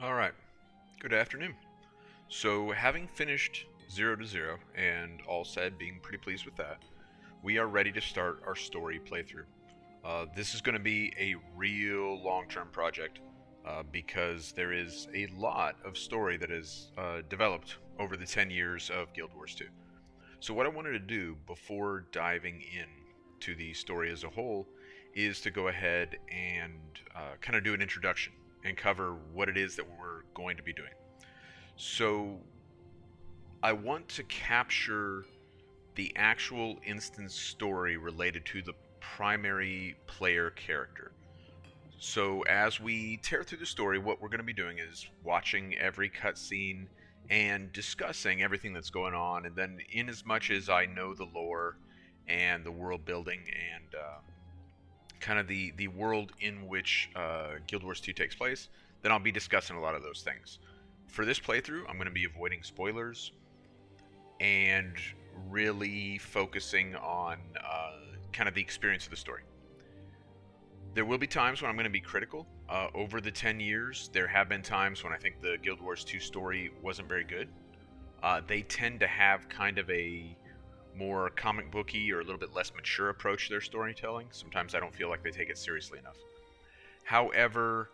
All right. Good afternoon. So, having finished 0 to 0 and all said, being pretty pleased with that, we are ready to start our story playthrough. This is going to be a real long term project because there is a lot of story that is developed over the 10 years of Guild Wars 2. So, what I wanted to do before diving in to the story as a whole is to go ahead and kind of do an introduction and cover what it is that we're going to be doing. So I want to capture the actual instance story related to the primary player character. So as we tear through the story, what we're going to be doing is watching every cutscene and discussing everything that's going on. And then, in as much as I know the lore and the world building and kind of the world in which Guild Wars 2 takes place, then I'll be discussing a lot of those things. For this playthrough, I'm going to be avoiding spoilers and really focusing on kind of the experience of the story. There will be times when I'm going to be critical. Over the 10 years, there have been times when I think the Guild Wars 2 story wasn't very good. They tend to have kind of a more comic booky or a little bit less mature approach to their storytelling. Sometimes I don't feel like they take it seriously enough. However,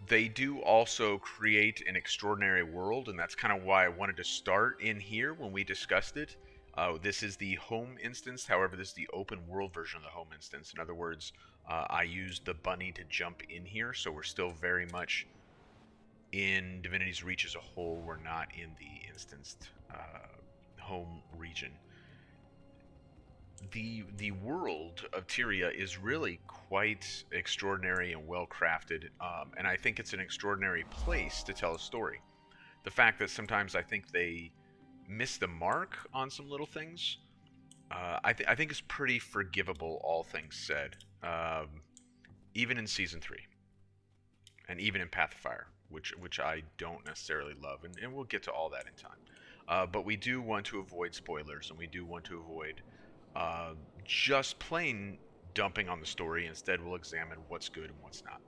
they do also create an extraordinary world, and that's kind of why I wanted to start in here when we discussed it. This is the home instance, however, this is the open world version of the home instance. In other words, I used the bunny to jump in here, so we're still very much in Divinity's Reach as a whole. We're not in the instanced home region. The world of Tyria is really quite extraordinary and well crafted, and I think it's an extraordinary place to tell a story. The fact that sometimes I think they miss the mark on some little things, I think is pretty forgivable, all things said. Even in season 3, and even in Path of Fire, which I don't necessarily love, and we'll get to all that in time. But we do want to avoid spoilers, and we do want to avoid uh, just plain dumping on the story. Instead, we'll examine what's good and what's not.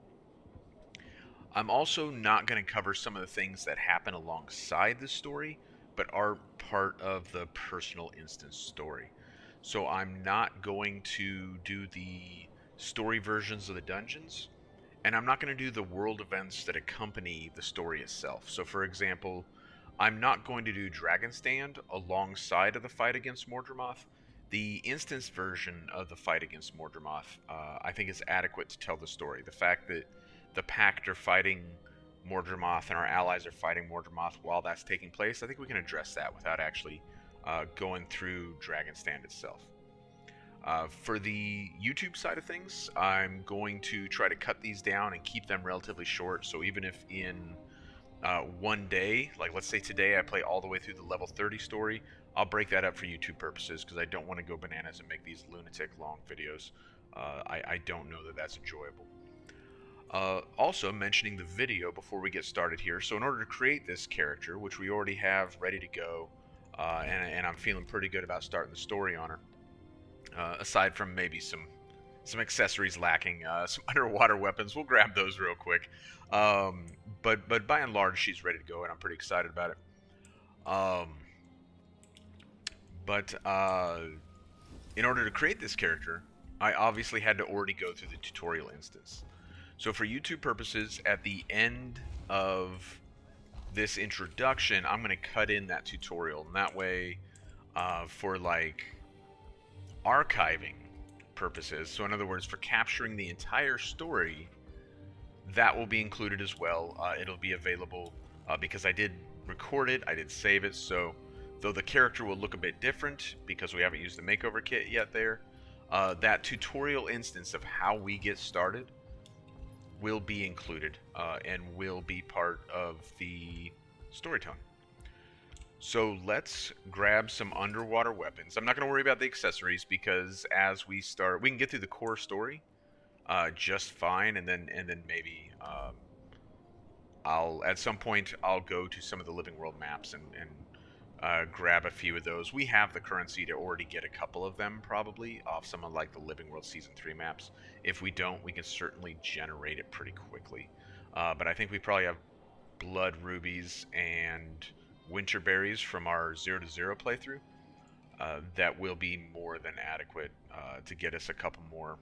I'm also not going to cover some of the things that happen alongside the story, but are part of the personal instance story. So I'm not going to do the story versions of the dungeons, and I'm not going to do the world events that accompany the story itself. So, for example, I'm not going to do Dragonstand alongside of the fight against Mordramoth. The instance version of the fight against Mordramoth, I think, is adequate to tell the story. The fact that the Pact are fighting Mordramoth and our allies are fighting Mordramoth while that's taking place, I think we can address that without actually going through Dragonstand itself. For the YouTube side of things, I'm going to try to cut these down and keep them relatively short. So even if in one day, like let's say today, I play all the way through the level 30 story, I'll break that up for YouTube purposes because I don't want to go bananas and make these lunatic long videos. I don't know that that's enjoyable. Also, mentioning the video before we get started here. So in order to create this character, which we already have ready to go, and I'm feeling pretty good about starting the story on her, aside from maybe some accessories lacking, some underwater weapons. We'll grab those real quick. But by and large, she's ready to go, and I'm pretty excited about it. But in order to create this character, I obviously had to already go through the tutorial instance. So for YouTube purposes, at the end of this introduction, I'm going to cut in that tutorial, and that way, for like archiving purposes, so in other words, for capturing the entire story, that will be included as well. It'll be available because I did record it, I did save it, so though the character will look a bit different because we haven't used the makeover kit yet there, that tutorial instance of how we get started will be included and will be part of the storytelling. So let's grab some underwater weapons. I'm not going to worry about the accessories because as we start, we can get through the core story just fine, and then maybe I'll at some point I'll go to some of the living world maps and grab a few of those. We have the currency to already get a couple of them probably off some of like the living world season 3 maps. If we don't, we can certainly generate it pretty quickly. But I think we probably have blood rubies and winter berries from our 0 to 0 playthrough, that will be more than adequate to get us a couple more.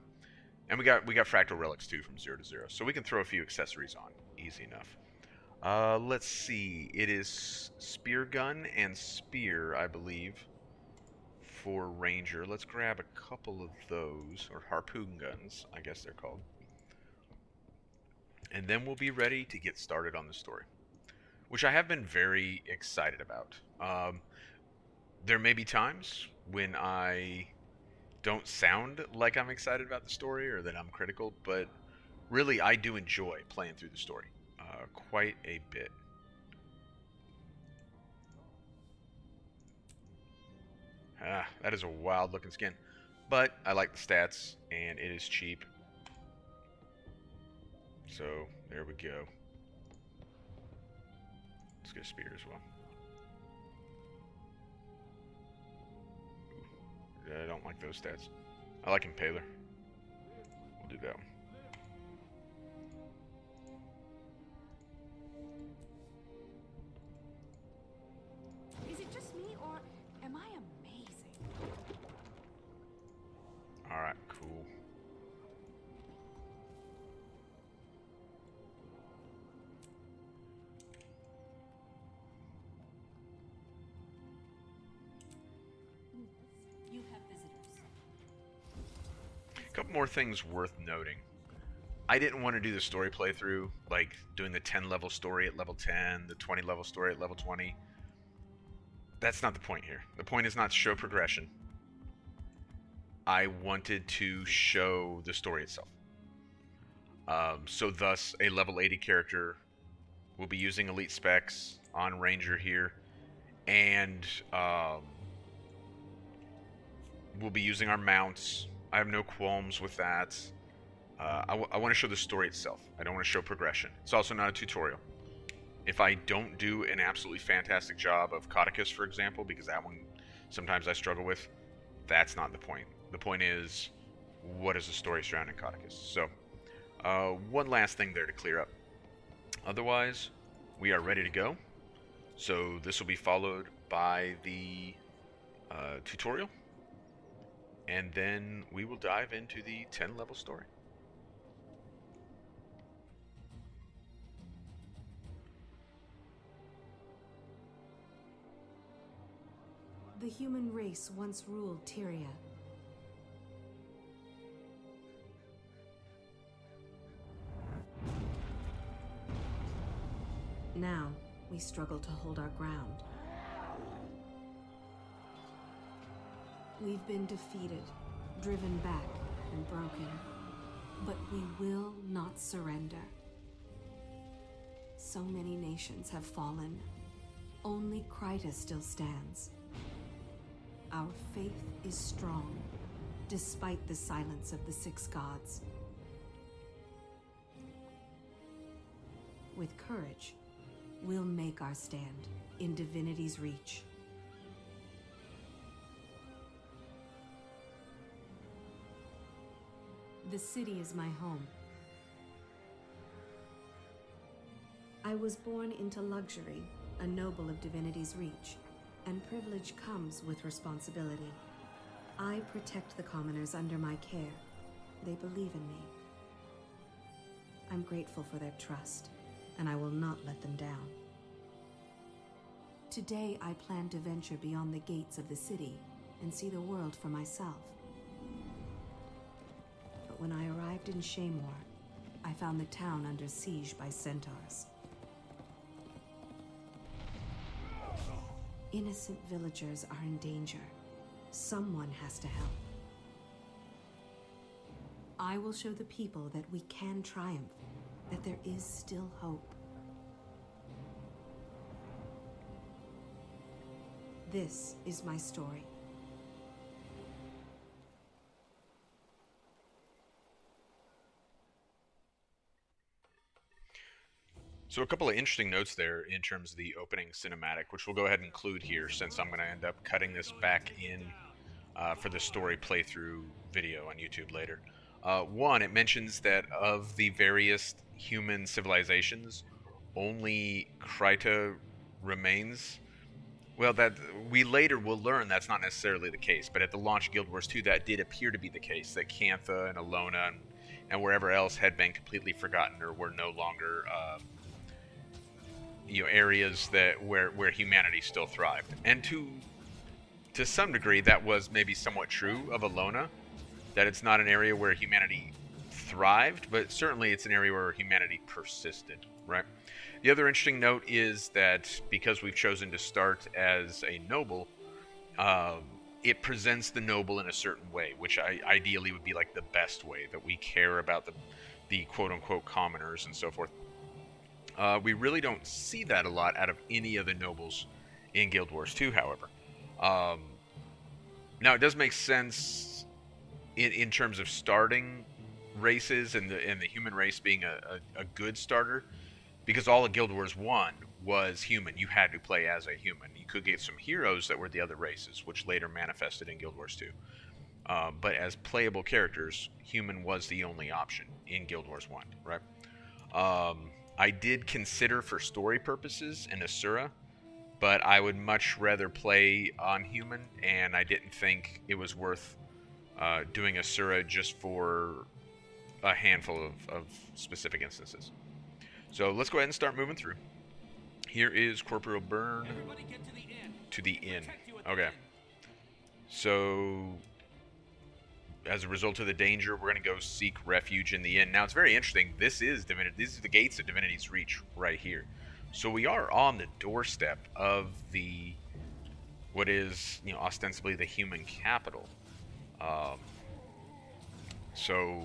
And we got fractal relics too from 0 to 0, so we can throw a few accessories on, easy enough. Let's see. It is spear gun and spear, I believe, for ranger. Let's grab a couple of those, or harpoon guns, I guess they're called. And then we'll be ready to get started on the story, which I have been very excited about. There may be times when I don't sound like I'm excited about the story or that I'm critical, but really I do enjoy playing through the story quite a bit. That is a wild looking skin, but I like the stats and it is cheap. So there we go. Let's get a spear as well. I don't like those stats. I like Impaler. We'll do that one. Is it just me, or am I amazing? Alright, cool. You have visitors. A couple more things worth noting. I didn't want to do the story playthrough, like doing the 10 level story at level 10, the 20 level story at level 20. That's not the point here. The point is not to show progression. I wanted to show the story itself. So thus, a level 80 character will be using elite specs on Ranger here, and we'll be using our mounts. I have no qualms with that. I want to show the story itself. I don't want to show progression. It's also not a tutorial. If I don't do an absolutely fantastic job of Codicus, for example, because that one sometimes I struggle with, that's not the point. The point is, what is the story surrounding Codicus? So, one last thing there to clear up. Otherwise, we are ready to go. So this will be followed by the tutorial, and then we will dive into the 10 level story. The human race once ruled Tyria. Now, we struggle to hold our ground. We've been defeated, driven back, and broken. But we will not surrender. So many nations have fallen. Only Kryta still stands. Our faith is strong, despite the silence of the six gods. With courage, we'll make our stand in Divinity's reach. The city is my home. I was born into luxury, a noble of Divinity's reach. And privilege comes with responsibility. I protect the commoners under my care. They believe in me. I'm grateful for their trust, and I will not let them down. Today, I plan to venture beyond the gates of the city and see the world for myself. But when I arrived in Shaymor, I found the town under siege by centaurs. Innocent villagers are in danger. Someone has to help. I will show the people that we can triumph, that there is still hope. This is my story. So a couple of interesting notes there in terms of the opening cinematic, which we'll go ahead and include here since I'm going to end up cutting this back in for the story playthrough video on YouTube later. One, it mentions that of the various human civilizations, only Kryta remains. Well, that we later will learn that's not necessarily the case, but at the launch of Guild Wars 2, that did appear to be the case. That Cantha and Alona and wherever else had been completely forgotten or were no longer, areas that where humanity still thrived. And to some degree, that was maybe somewhat true of Alona, that it's not an area where humanity thrived, but certainly it's an area where humanity persisted, right? The other interesting note is that because we've chosen to start as a noble, it presents the noble in a certain way, which ideally would be like the best way, that we care about the quote-unquote commoners and so forth. We really don't see that a lot out of any of the nobles in Guild Wars 2, however. Now, it does make sense in terms of starting races and the human race being a good starter, because all of Guild Wars 1 was human. You had to play as a human. You could get some heroes that were the other races, which later manifested in Guild Wars 2. But as playable characters, human was the only option in Guild Wars 1, right? I did consider for story purposes an Asura, but I would much rather play on human, and I didn't think it was worth doing Asura just for a handful of specific instances. So let's go ahead and start moving through. Here is Corporeal Burn to the inn. Okay. So, as a result of the danger, we're going to go seek refuge in the inn. Now, it's very interesting. This is Divinity. These are the gates of Divinity's Reach right here. So we are on the doorstep of what is, ostensibly the human capital. So,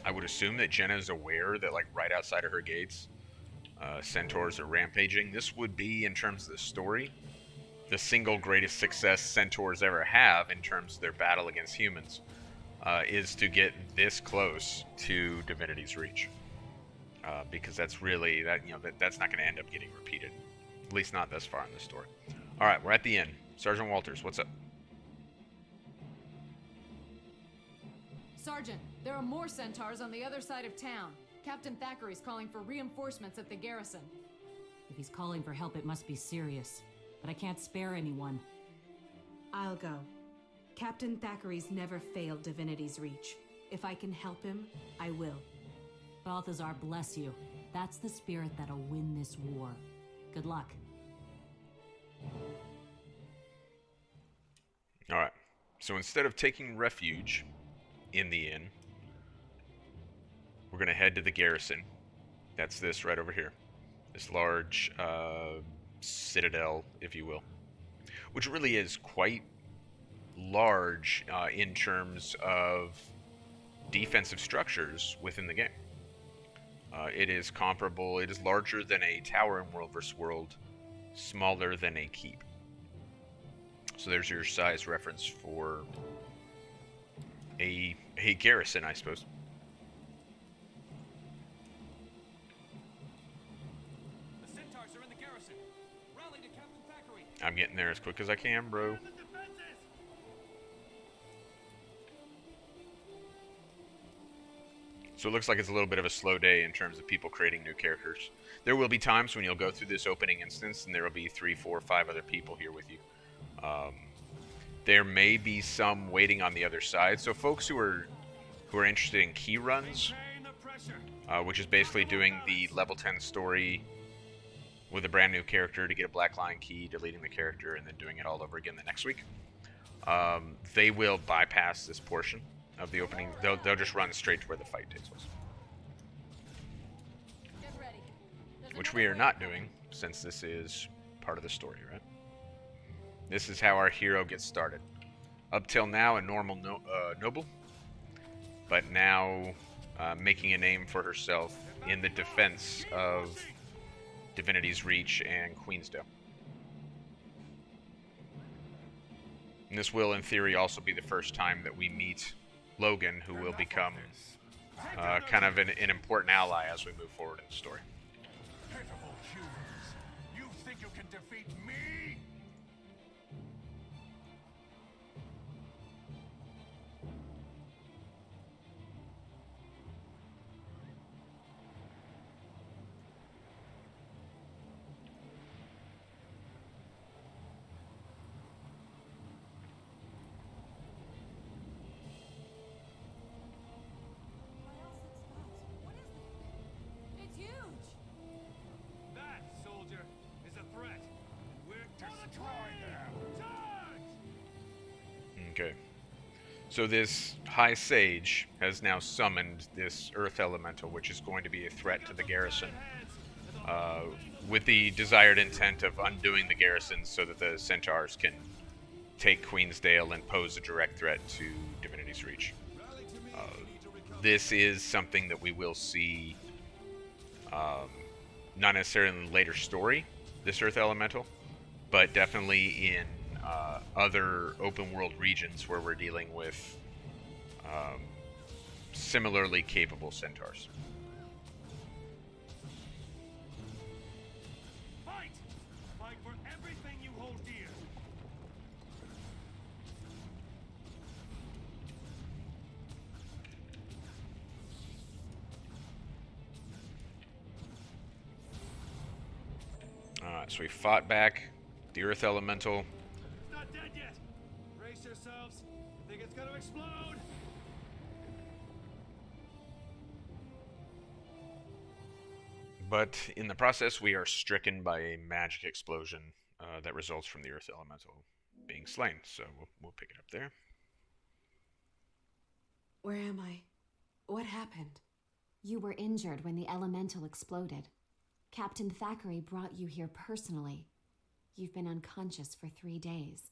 I would assume that Jenna is aware that, right outside of her gates, centaurs are rampaging. This would be, in terms of the story, the single greatest success centaurs ever have in terms of their battle against humans, is to get this close to Divinity's Reach. Because that's really, that's not going to end up getting repeated. At least not thus far in the story. Alright, we're at the inn. Sergeant Walters, what's up? Sergeant, there are more centaurs on the other side of town. Captain Thackeray's calling for reinforcements at the garrison. If he's calling for help, it must be serious. But I can't spare anyone. I'll go. Captain Thackeray's never failed Divinity's Reach. If I can help him, I will. Balthazar, bless you. That's the spirit that'll win this war. Good luck. Alright, so instead of taking refuge in the inn, we're going to head to the garrison. That's this right over here. This large citadel, if you will. Which really is quite large in terms of defensive structures within the game. It is comparable, it is larger than a tower in World vs. World, smaller than a keep. So there's your size reference for a garrison, I suppose. The centaurs are in the garrison. Rally to Captain Thackeray. I'm getting there as quick as I can, bro. So it looks like it's a little bit of a slow day in terms of people creating new characters. There will be times when you'll go through this opening instance and there will be 3, 4, 5 other people here with you. There may be some waiting on the other side. So folks who are interested in key runs, which is basically doing the level 10 story with a brand new character to get a black line key, deleting the character, and then doing it all over again the next week, they will bypass this portion of the opening. They'll just run straight to where the fight takes place. Get ready. Which we are not doing, since this is part of the story, right? This is how our hero gets started. Up till now, a normal noble, but now making a name for herself in the defense of Divinity's Reach and Queensdale. And this will, in theory, also be the first time that we meet Logan, who will become kind of an important ally as we move forward in the story. Pitiful humans. You think you can defeat me? Okay. So this High Sage has now summoned this Earth Elemental, which is going to be a threat to the garrison, with the desired intent of undoing the garrison so that the Centaurs can take Queensdale and pose a direct threat to Divinity's Reach. This is something that we will see, not necessarily in the later story, this Earth Elemental, but definitely in other open world regions where we're dealing with similarly capable centaurs. Fight! Fight for everything you hold dear. Alright, so we fought back the Earth Elemental. It's not dead yet. Brace yourselves. I think it's gonna explode. But in the process, we are stricken by a magic explosion that results from the Earth Elemental being slain. So we'll pick it up there. Where am I? What happened? You were injured when the elemental exploded. Captain Thackeray brought you here personally. You've been unconscious for 3 days.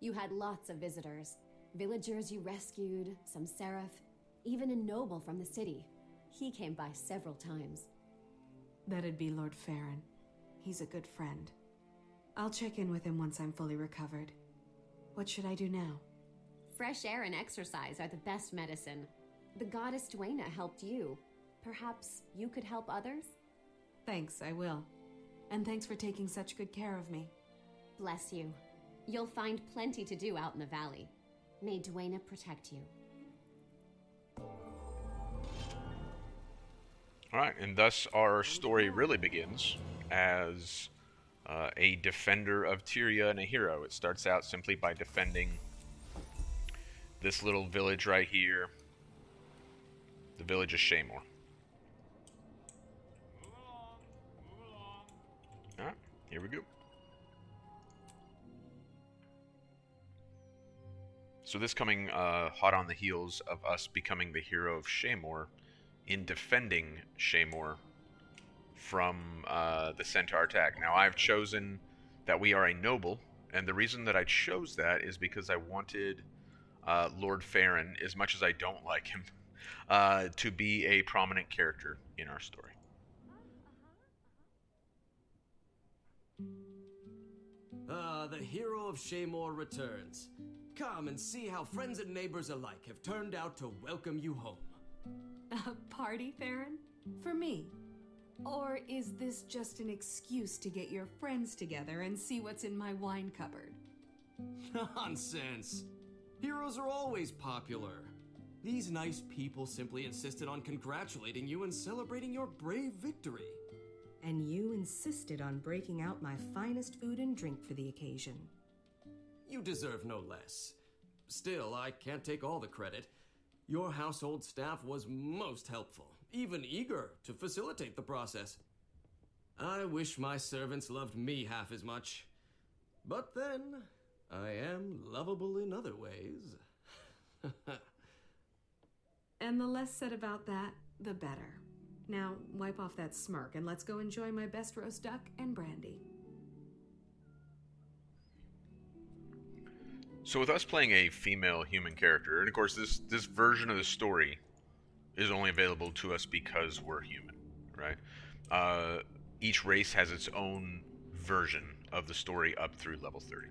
You had lots of visitors. Villagers you rescued, some seraph, even a noble from the city. He came by several times. That'd be Lord Farron. He's a good friend. I'll check in with him once I'm fully recovered. What should I do now? Fresh air and exercise are the best medicine. The goddess Dwayna helped you. Perhaps you could help others? Thanks, I will. And thanks for taking such good care of me. Bless you. You'll find plenty to do out in the valley. May Dwayna protect you. Alright, and thus our story really begins as a defender of Tyria and a hero. It starts out simply by defending this little village right here, the village of Shaymore. Move along. Move along. Alright, here we go. So this coming hot on the heels of us becoming the hero of Shaymore in defending Shaymore from the Centaur attack. Now I've chosen that we are a noble, and the reason that I chose that is because I wanted Lord Farron, as much as I don't like him, to be a prominent character in our story. The hero of Shaymore returns. Come and see how friends and neighbors alike have turned out to welcome you home. A party, Farron? For me? Or is this just an excuse to get your friends together and see what's in my wine cupboard? Nonsense! Heroes are always popular. These nice people simply insisted on congratulating you and celebrating your brave victory. And you insisted on breaking out my finest food and drink for the occasion. You deserve no less. Still, I can't take all the credit. Your household staff was most helpful, even eager to facilitate the process. I wish my servants loved me half as much. But then, I am lovable in other ways. And the less said about that, the better. Now, wipe off that smirk and let's go enjoy my best roast duck and brandy. So with us playing a female human character, and of course this version of the story is only available to us because we're human, right? Each race has its own version of the story up through level 30.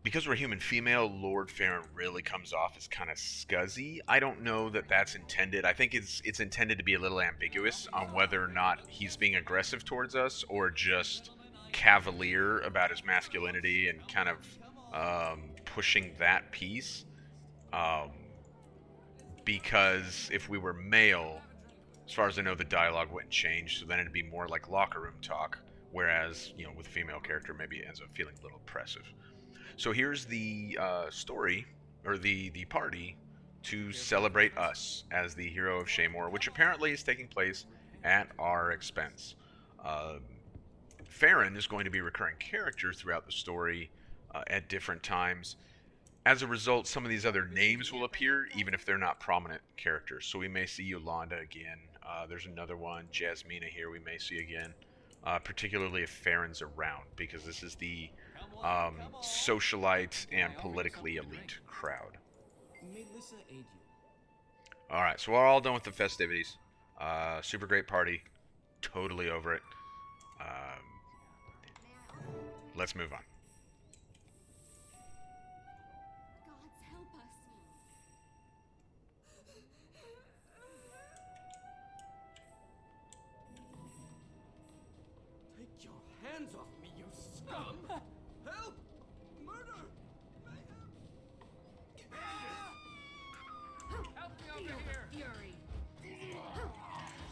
Because we're human female, Lord Farron really comes off as kind of scuzzy. I don't know that that's intended. I think it's intended to be a little ambiguous on whether or not he's being aggressive towards us or just cavalier about his masculinity and kind of pushing that piece. Because if we were male, as far as I know, the dialogue wouldn't change, so then it'd be more like locker room talk. Whereas, you know, with a female character, maybe it ends up feeling a little oppressive. So here's the story, or the party, to celebrate us as the hero of Shaymore, which apparently is taking place at our expense. Farron is going to be a recurring character throughout the story, at different times. As a result, some of these other names will appear, even if they're not prominent characters. So we may see Yolanda again. There's another one, Jasmina here, we may see again. Particularly if Farron's around, because this is the socialite and politically elite crowd. Alright, so we're all done with the festivities. Super great party. Totally over it. Let's move on. Gods help us. Take your hands off me, you scum! Help! Murder!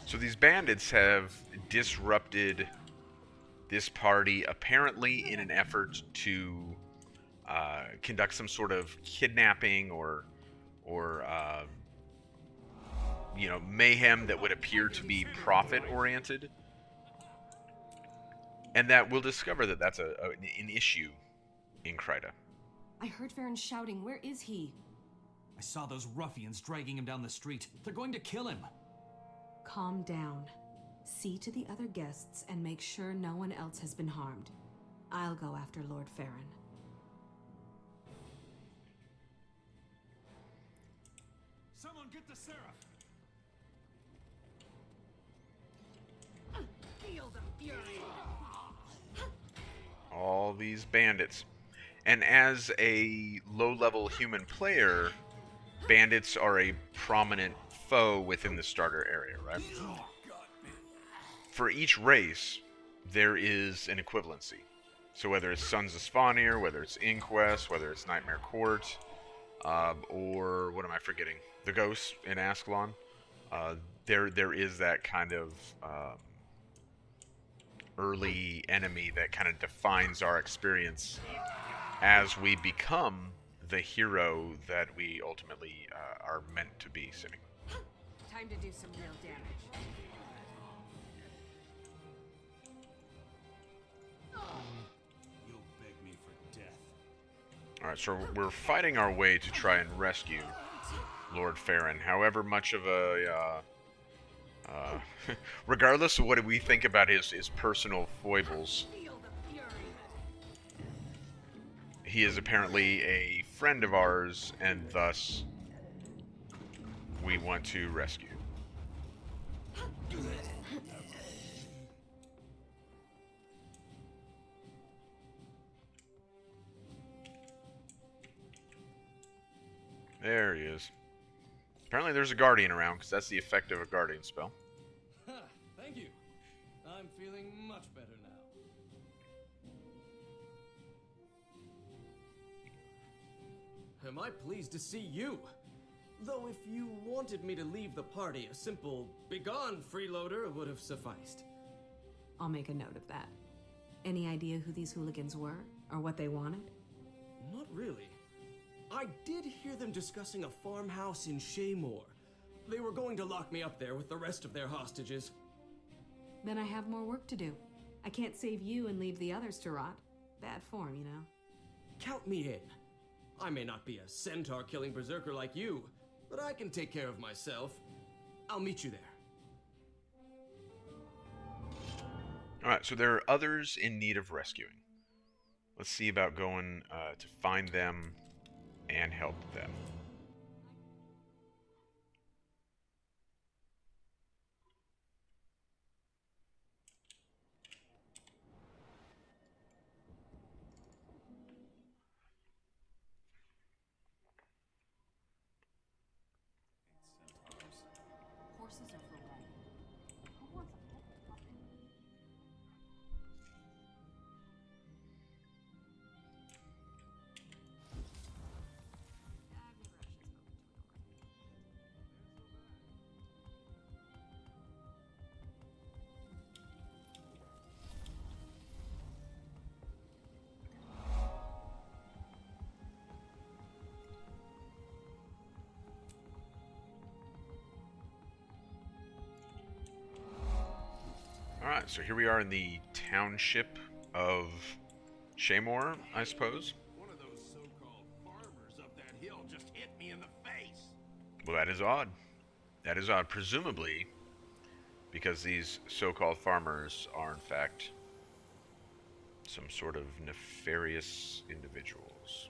So these bandits have disrupted this party, apparently in an effort to conduct some sort of kidnapping or mayhem that would appear to be profit-oriented. And that we'll discover that that's an issue in Kryta. I heard Farron shouting. Where is he? I saw those ruffians dragging him down the street. They're going to kill him. Calm down. See to the other guests and make sure no one else has been harmed. I'll go after Lord Farron. Someone get the Seraph! Feel the fury. All these bandits. And as a low-level human player, bandits are a prominent foe within the starter area, right? For each race, there is an equivalency. So whether it's Sons of Svanir, whether it's Inquest, whether it's Nightmare Court, or what am I forgetting? The Ghosts in Ascalon. There is that kind of early enemy that kind of defines our experience as we become the hero that we ultimately are meant to be, Simi. Time to do some real damage. You'll beg me for death. Alright, so we're fighting our way to try and rescue Lord Farron. However much of a... regardless of what we think about his personal foibles, Feel the fury. he is apparently a friend of ours, and thus we want to rescue. There he is. Apparently there's a guardian around, because that's the effect of a guardian spell. Thank you. I'm feeling much better now. Am I pleased to see you? Though if you wanted me to leave the party, a simple "begone, freeloader" would have sufficed. I'll make a note of that. Any idea who these hooligans were, or what they wanted? Not really. I did hear them discussing a farmhouse in Shaymore. They were going to lock me up there with the rest of their hostages. Then I have more work to do. I can't save you and leave the others to rot. Bad form, you know. Count me in. I may not be a centaur-killing berserker like you, but I can take care of myself. I'll meet you there. Alright, so there are others in need of rescuing. Let's see about going to find them and help them. Horses are for rent. Who wants a pet puppet? Alright, so here we are in the township of Shaymore, I suppose. Well, that is odd. That is odd. Presumably, because these so-called farmers are, in fact, some sort of nefarious individuals.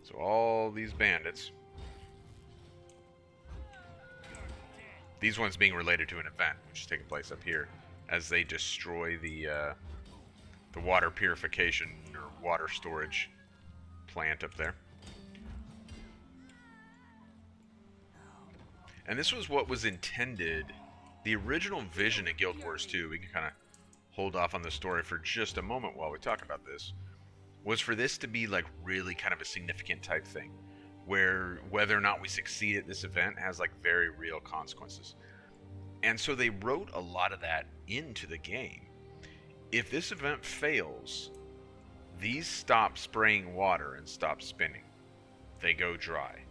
So all these bandits, these ones being related to an event which is taking place up here, as they destroy the water purification or water storage plant up there. And this was what was intended. The original vision of Guild Wars 2, we can kind of hold off on the story for just a moment while we talk about this, was for this to be like really kind of a significant type thing, where whether or not we succeed at this event has like very real consequences. And so they wrote a lot of that into the game. If this event fails, these stop spraying water and stop spinning. They go dry.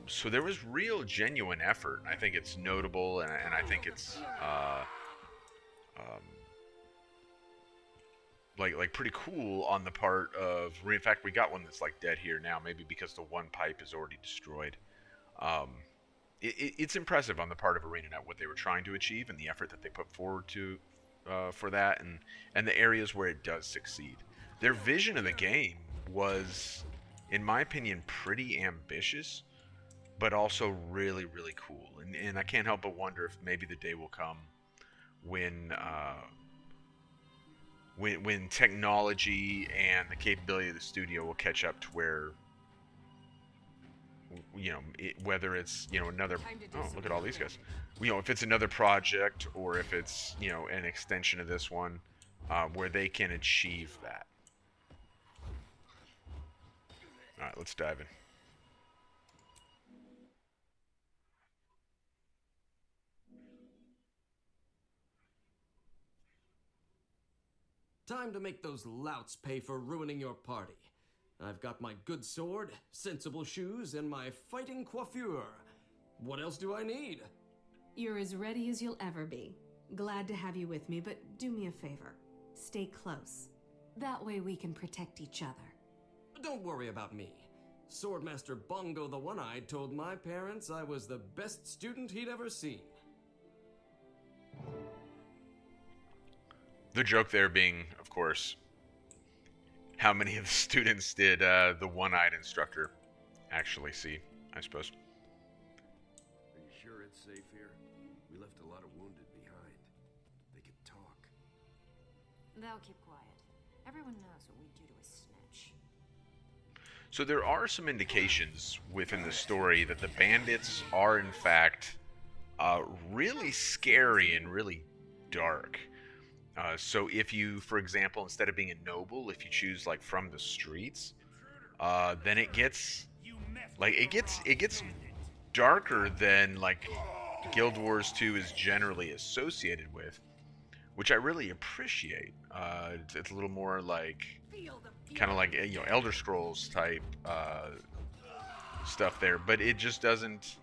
So there was real genuine effort. I think it's notable, and I think it's like pretty cool on the part of. In fact, we got one that's like dead here now, maybe because the one pipe is already destroyed. It's impressive on the part of ArenaNet what they were trying to achieve and the effort that they put forward to for that, and the areas where it does succeed. Their vision of the game was, in my opinion, pretty ambitious, but also really, really cool. And I can't help but wonder if maybe the day will come when technology and the capability of the studio will catch up to where, you know, whether it's, you know, another, oh, look at all these guys. You know, if it's another project or if it's, you know, an extension of this one, where they can achieve that. All right, let's dive in. Time to make those louts pay for ruining your party. I've got my good sword, sensible shoes, and my fighting coiffure. What else do I need? You're as ready as you'll ever be. Glad to have you with me, but do me a favor. Stay close. That way we can protect each other. Don't worry about me. Swordmaster Bongo the One-Eyed told my parents I was the best student he'd ever seen. The joke there being, of course, how many of the students did the one-eyed instructor actually see, I suppose. Are you sure it's safe here? We left a lot of wounded behind. They could talk. They'll keep quiet. Everyone knows what we do to a snitch. So there are some indications within the story that the bandits are, in fact, really scary and really dark. So if you, for example, instead of being a noble, if you choose like from the streets, then it gets like it gets darker than like Guild Wars 2 is generally associated with, which I really appreciate. It's a little more like kind of like, you know, Elder Scrolls type stuff there, but it just doesn't.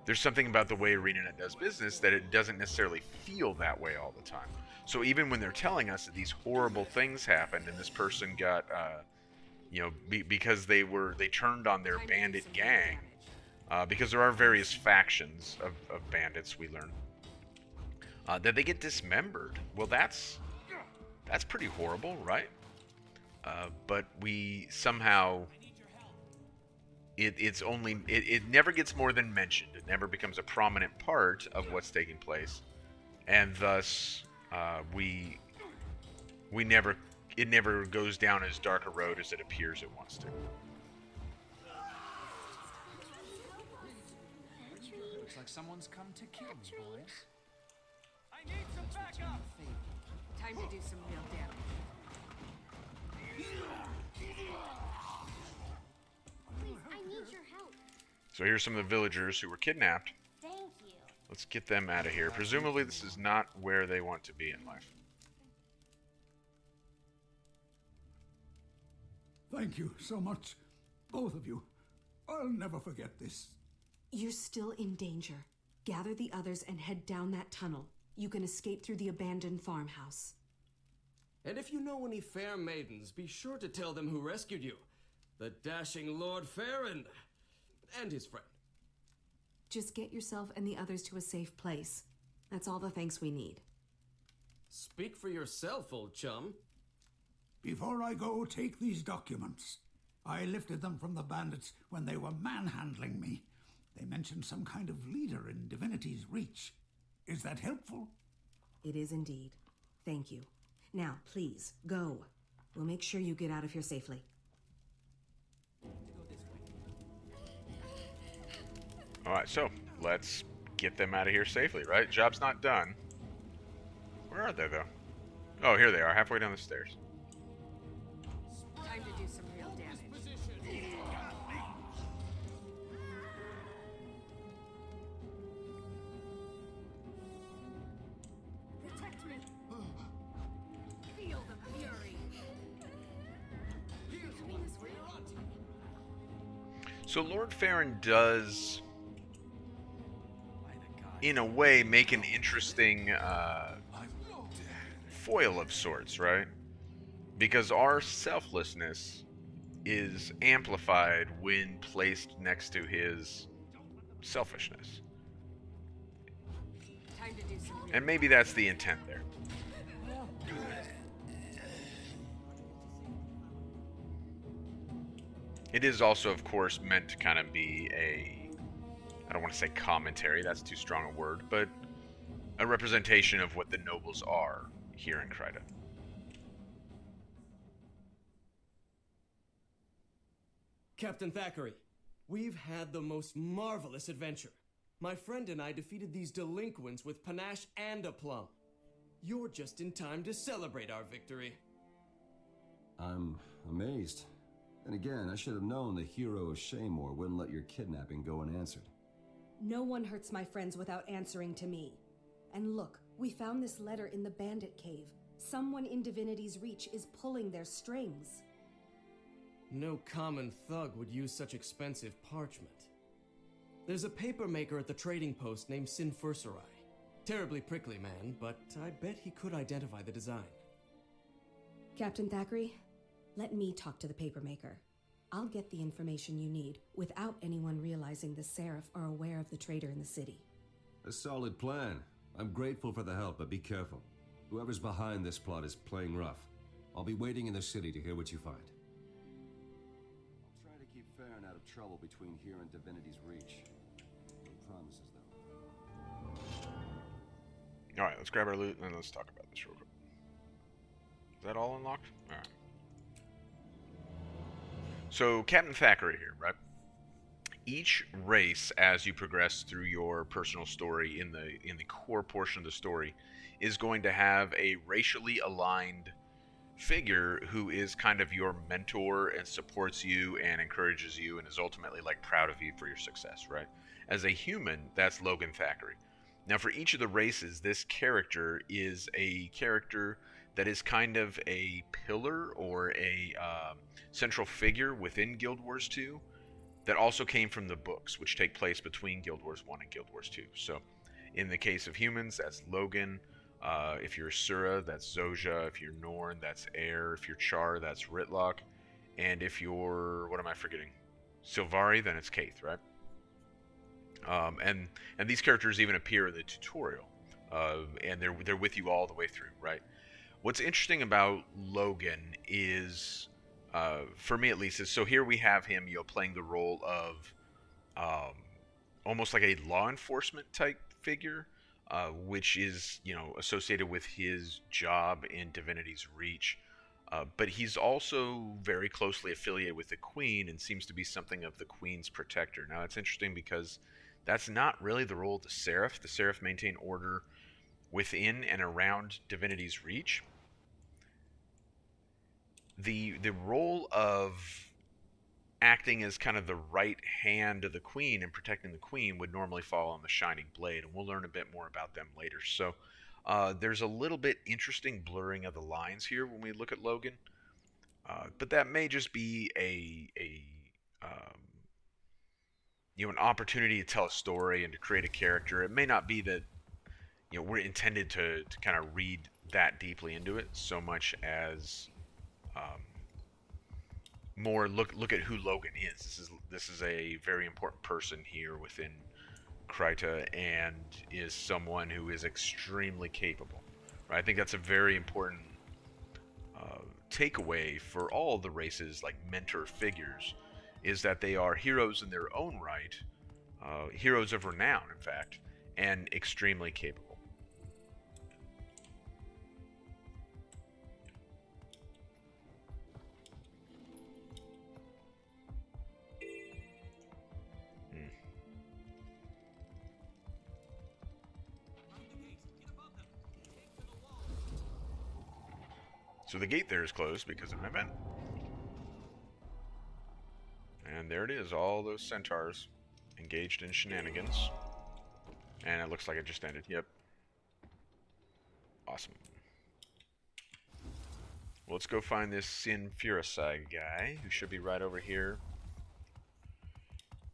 There's something about the way ArenaNet does business that it doesn't necessarily feel that way all the time. So even when they're telling us that these horrible things happened and this person got, you know, because they turned on their bandit gang, because there are various factions of bandits, we learn, that they get dismembered. Well, that's pretty horrible, right? But we somehow. It never gets more than mentioned. It never becomes a prominent part of what's taking place, and thus it never goes down as dark a road as it appears it wants to. Looks like someone's come to kill me, boys. I need some backup! Time to do some real damage. So here's some of the villagers who were kidnapped. Thank you. Let's get them out of here. Presumably this is not where they want to be in life. Thank you so much, both of you. I'll never forget this. You're still in danger. Gather the others and head down that tunnel. You can escape through the abandoned farmhouse. And if you know any fair maidens, be sure to tell them who rescued you. The dashing Lord Farron and his friend. Just get yourself and the others to a safe place. That's all the thanks we need. Speak for yourself, old chum. Before I go, take these documents. I lifted them from the bandits when they were manhandling me. They mentioned some kind of leader in Divinity's Reach. Is that helpful? It is indeed. Thank you. Now, please, go. We'll make sure you get out of here safely. Alright, so let's get them out of here safely, right? Job's not done. Where are they, though? Oh, here they are, halfway down the stairs. Time to do some real damage. Protect me. Feel the fury. So Lord Farron does, in a way, make an interesting foil of sorts, right? Because our selflessness is amplified when placed next to his selfishness. Time to do some real And maybe that's the intent there. It is also, of course, meant to kind of be a, I don't want to say commentary, that's too strong a word, but a representation of what the nobles are here in Kryta. Captain Thackeray, we've had the most marvelous adventure. My friend and I defeated these delinquents with panache and aplomb. You're just in time to celebrate our victory. I'm amazed. And again, I should have known the hero of Shaymore wouldn't let your kidnapping go unanswered. No one hurts my friends without answering to me. And look, we found this letter in the bandit cave. Someone in Divinity's Reach is pulling their strings. No common thug would use such expensive parchment. There's a paper maker at the trading post named Sinfurserai. Terribly prickly man, but I bet he could identify the design. Captain Thackeray, let me talk to the papermaker. I'll get the information you need without anyone realizing the Seraph are aware of the traitor in the city. A solid plan. I'm grateful for the help, but be careful. Whoever's behind this plot is playing rough. I'll be waiting in the city to hear what you find. I'll try to keep Farron out of trouble between here and Divinity's Reach. No promises, though. Alright, let's grab our loot and let's talk about this real quick. Is that all unlocked? Alright. So, Captain Thackeray here, right? Each race, as you progress through your personal story in the core portion of the story, is going to have a racially aligned figure who is kind of your mentor and supports you and encourages you and is ultimately like proud of you for your success, right? As a human, that's Logan Thackeray. Now, for each of the races, this character is a character that is kind of a pillar or a central figure within Guild Wars 2 that also came from the books, which take place between Guild Wars 1 and Guild Wars 2. So, in the case of humans, that's Logan. If you're Sura, that's Zojja. If you're Norn, that's Air. If you're Char, that's Ritlock. And if you're, what am I forgetting? Sylvari, then it's Kaith, right? And these characters even appear in the tutorial, and they're with you all the way through, right? What's interesting about Logan is, for me at least, is so here we have him, playing the role of almost like a law enforcement type figure, which is associated with his job in Divinity's Reach. But he's also very closely affiliated with the Queen and seems to be something of the Queen's protector. Now, it's interesting because that's not really the role of the Seraph. The Seraph maintain order within and around Divinity's Reach. The role of acting as kind of the right hand of the Queen and protecting the Queen would normally fall on the Shining Blade, and we'll learn a bit more about them later. So there's a little bit interesting blurring of the lines here when we look at Logan, but that may just be an opportunity to tell a story and to create a character. It may not be that we're intended to kind of read that deeply into it so much as more look at who Logan is. This is a very important person here within Kryta and is someone who is extremely capable. Right? I think that's a very important takeaway for all the races, like mentor figures, is that they are heroes in their own right, heroes of renown, in fact, and extremely capable. So the gate there is closed because of an event. And there it is, all those centaurs engaged in shenanigans. And it looks like it just ended. Yep. Awesome. Well, let's go find this Sin Furicide guy, who should be right over here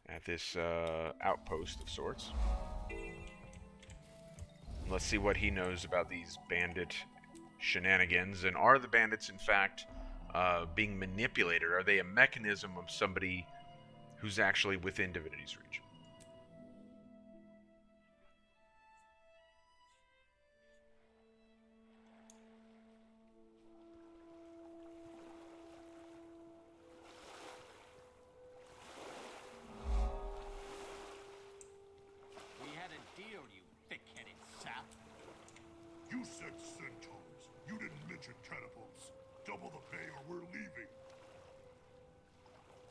at this outpost of sorts. Let's see what he knows about these bandit shenanigans, and are the bandits in fact being manipulated? Are they a mechanism of somebody who's actually within Divinity's reach? We had a deal, you thick-headed sap. You said centaurs. You didn't mention catapults. Double the pay or we're leaving.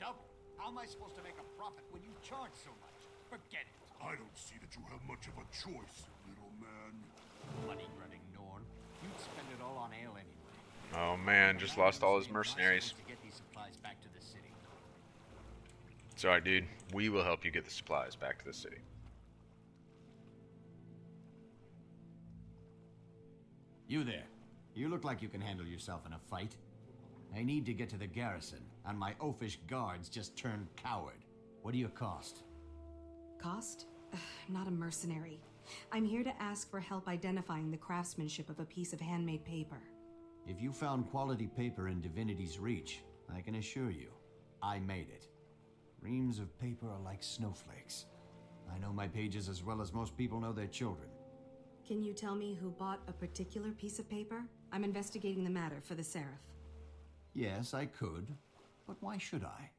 Double? How am I supposed to make a profit when you charge so much? Forget it. I don't see that you have much of a choice, little man. Money-grubbing Norn. You'd spend it all on ale anyway. Oh man, just lost all his mercenaries. To get these supplies back to the city. It's alright, dude. We will help you get the supplies back to the city. You there. You look like you can handle yourself in a fight. I need to get to the garrison, and my oafish guards just turned coward. What do you cost? Cost? I'm not a mercenary. I'm here to ask for help identifying the craftsmanship of a piece of handmade paper. If you found quality paper in Divinity's reach, I can assure you, I made it. Reams of paper are like snowflakes. I know my pages as well as most people know their children. Can you tell me who bought a particular piece of paper? I'm investigating the matter for the Seraph. Yes, I could. But why should I?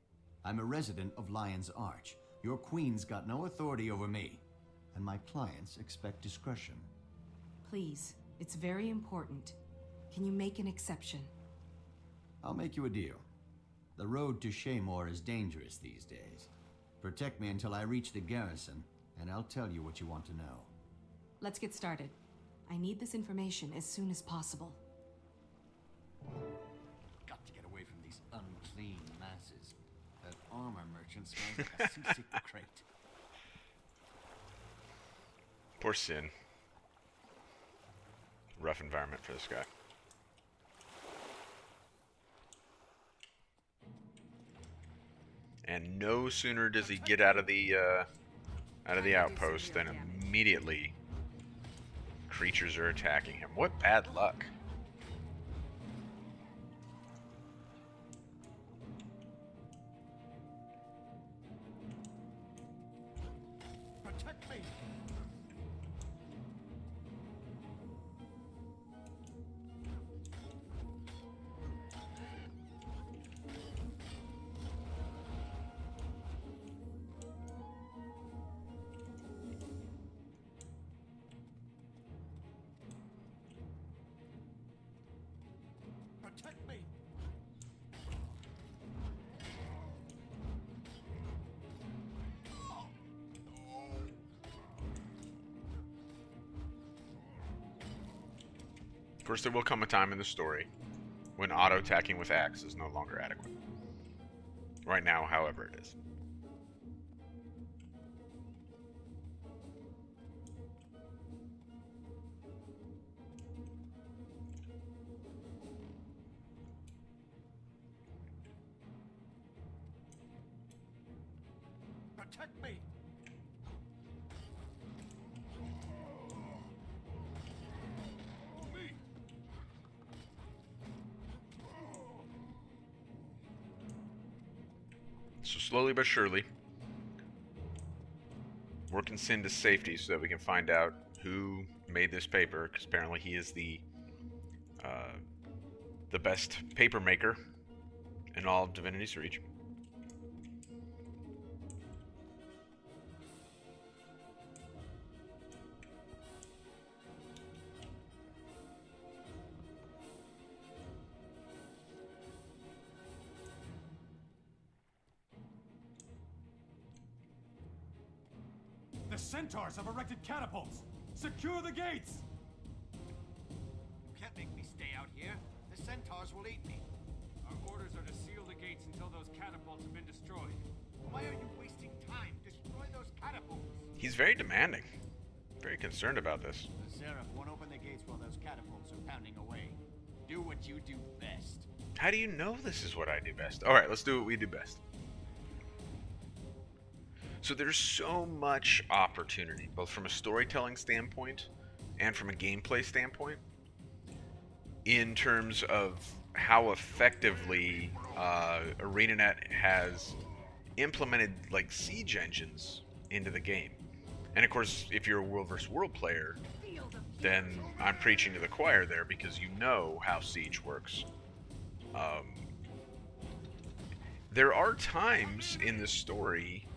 I'm a resident of Lion's Arch. Your queen's got no authority over me. And my clients expect discretion. Please, it's very important. Can you make an exception? I'll make you a deal. The road to Shaymore is dangerous these days. Protect me until I reach the garrison, and I'll tell you what you want to know. Let's get started. I need this information as soon as possible. Got to get away from these unclean masses. That armor merchant smells like a seasick crate. Poor Sin. Rough environment for this guy. And no sooner does he get out of the outpost than immediately creatures are attacking him. What bad luck. Protect me! Protect me! Of course, there will come a time in the story when auto-attacking with axe is no longer adequate. Right now, however, it is. Protect me! Me! So slowly but surely, working Sin to safety so that we can find out who made this paper, because apparently he is the best paper maker in all of Divinity's Reach. The centaurs have erected catapults! Secure the gates! You can't make me stay out here. The centaurs will eat me. Our orders are to seal the gates until those catapults have been destroyed. Why are you wasting time? Destroy those catapults. He's very demanding. Very concerned about this. The Seraph won't open the gates while those catapults are pounding away. Do what you do best. How do you know this is what I do best? Alright, let's do what we do best. So there's so much opportunity, both from a storytelling standpoint and from a gameplay standpoint, in terms of how effectively ArenaNet has implemented like siege engines into the game. And of course, if you're a World vs. World player, then I'm preaching to the choir there because you know how siege works. There are times in the story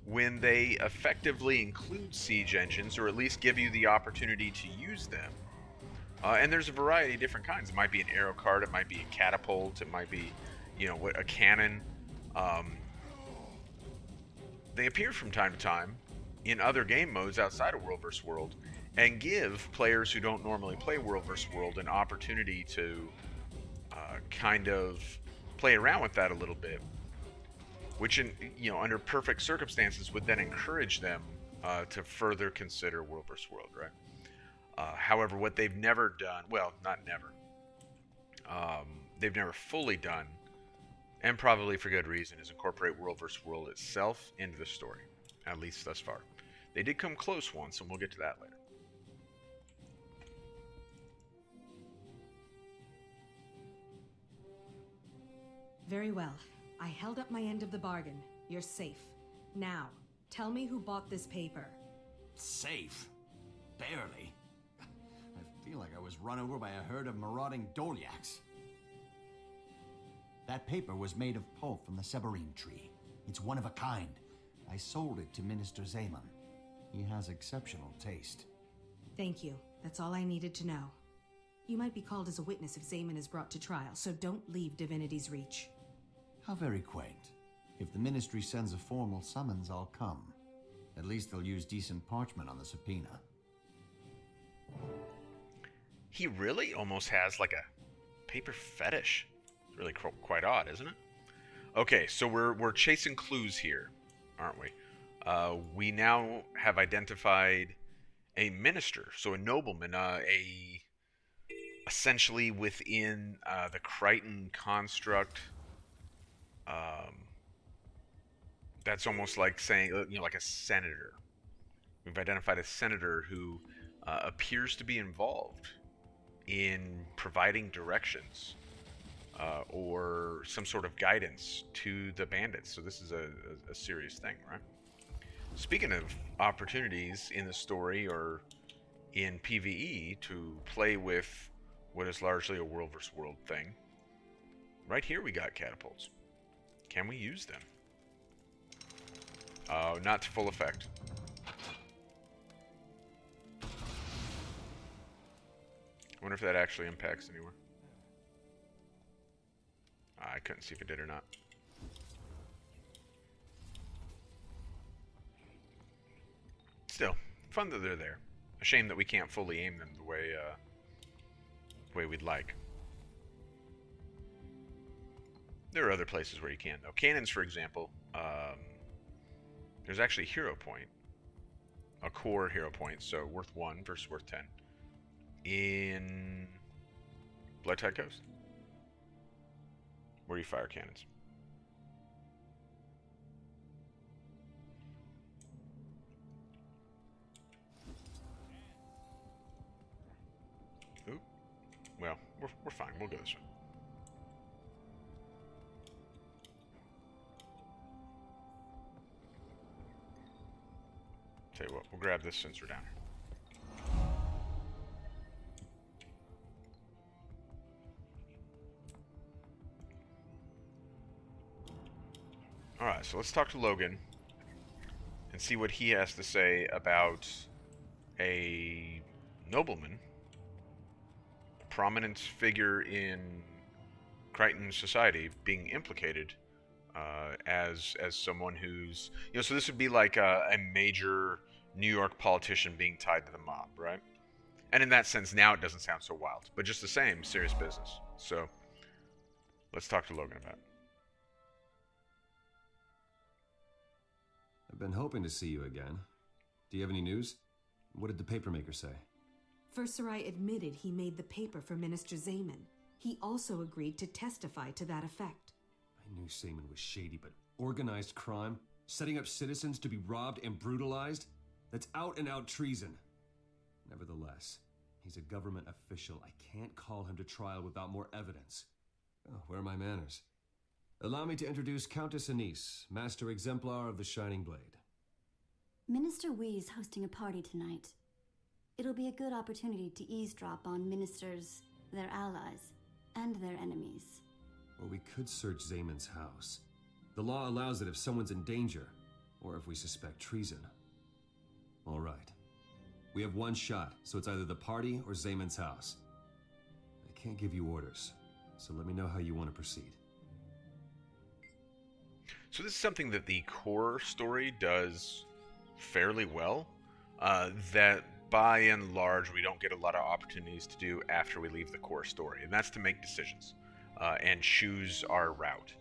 when they effectively include siege engines, or at least give you the opportunity to use them. And there's a variety of different kinds. It might be an arrow card, it might be a catapult, it might be, you know, a cannon. They appear from time to time in other game modes outside of World vs. World, and give players who don't normally play World vs. World an opportunity to kind of play around with that a little bit, which, under perfect circumstances, would then encourage them to further consider World vs. World, right? However, what they've never done, well, not never, they've never fully done, and probably for good reason, is incorporate World vs. World itself into the story, at least thus far. They did come close once, and we'll get to that later. Very well. I held up my end of the bargain. You're safe. Now, tell me who bought this paper. Safe? Barely. I feel like I was run over by a herd of marauding Dolyaks. That paper was made of pulp from the Severine tree. It's one of a kind. I sold it to Minister Zaman. He has exceptional taste. Thank you. That's all I needed to know. You might be called as a witness if Zaman is brought to trial, so don't leave Divinity's Reach. How very quaint. If the Ministry sends a formal summons, I'll come. At least they'll use decent parchment on the subpoena. He really almost has like a paper fetish. It's really quite odd, isn't it? Okay, so we're chasing clues here, aren't we? We now have identified a minister, so a nobleman, essentially within the Crichton construct. That's almost like saying, like a senator. We've identified a senator who appears to be involved in providing directions or some sort of guidance to the bandits. So this is a serious thing, right? Speaking of opportunities in the story or in PvE to play with what is largely a World vs. World thing, right here we got catapults. Can we use them? Not to full effect. I wonder if that actually impacts anywhere. I couldn't see if it did or not. Still, fun that they're there. A shame that we can't fully aim them the way we'd like. There are other places where you can, though. Cannons, for example, there's actually a hero point. A core hero point, so worth 1 versus worth 10. In Bloodtide Coast, where you fire cannons. Oop. Well, we're fine. We'll go this way. Tell you what, we'll grab this since we're down here. Alright, so let's talk to Logan and see what he has to say about a nobleman, a prominent figure in Crichton society, being implicated as someone who's, you know, so this would be like a major New York politician being tied to the mob, right? And in that sense, now it doesn't sound so wild, but just the same, serious business. So let's talk to Logan about it. I've been hoping to see you again. Do you have any news? What did the papermaker say? Furserai admitted he made the paper for Minister Zaman. He also agreed to testify to that effect. I knew Zaman was shady, but organized crime? Setting up citizens to be robbed and brutalized? That's out-and-out treason. Nevertheless, he's a government official. I can't call him to trial without more evidence. Oh, where are my manners? Allow me to introduce Countess Anise, Master Exemplar of the Shining Blade. Minister Wee's hosting a party tonight. It'll be a good opportunity to eavesdrop on ministers, their allies, and their enemies. Or we could search Zaman's house. The law allows it if someone's in danger, or if we suspect treason. All right. We have one shot, so it's either the party or Zaman's house. I can't give you orders, so let me know how you want to proceed. So this is something that the core story does fairly well, that by and large we don't get a lot of opportunities to do after we leave the core story, and that's to make decisions and choose our route.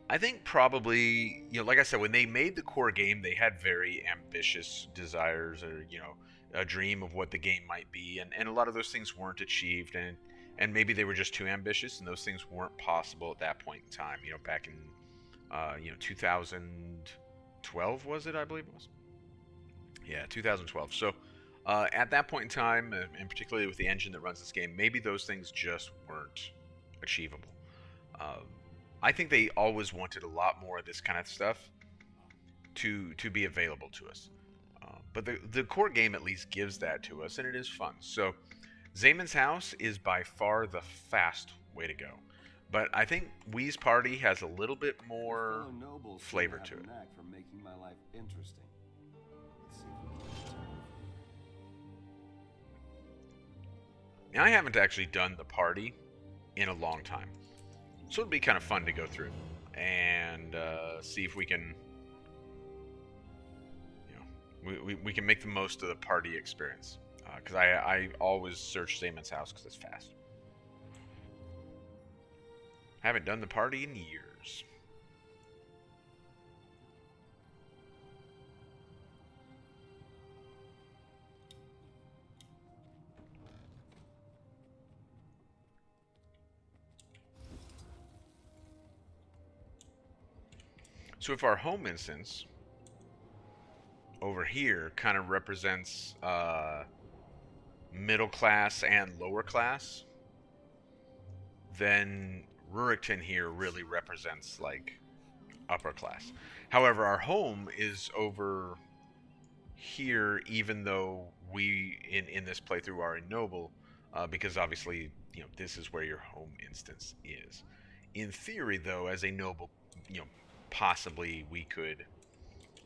I think probably, you know, like I said, when they made the core game, they had very ambitious desires, or, you know, a dream of what the game might be, and a lot of those things weren't achieved, and maybe they were just too ambitious, and those things weren't possible at that point in time, you know, back in 2012 was it, I believe it was? Yeah, 2012. So at that point in time, and particularly with the engine that runs this game, maybe those things just weren't achievable. I think they always wanted a lot more of this kind of stuff to be available to us. But the core game at least gives that to us, and it is fun. So Zaman's house is by far the fast way to go. But I think Wee's party has a little bit more flavor to it. For making my life interesting. Now, I haven't actually done the party in a long time, so it'd be kind of fun to go through and see if we can, you know, we can make the most of the party experience. Because I always search Zaman's house because it's fast. Haven't done the party in years. So if our home instance over here kind of represents middle class and lower class, then Rurikton here really represents like upper class. However, our home is over here, even though we in this playthrough are a noble, because obviously, you know, this is where your home instance is. In theory, though, as a noble, you know, possibly we could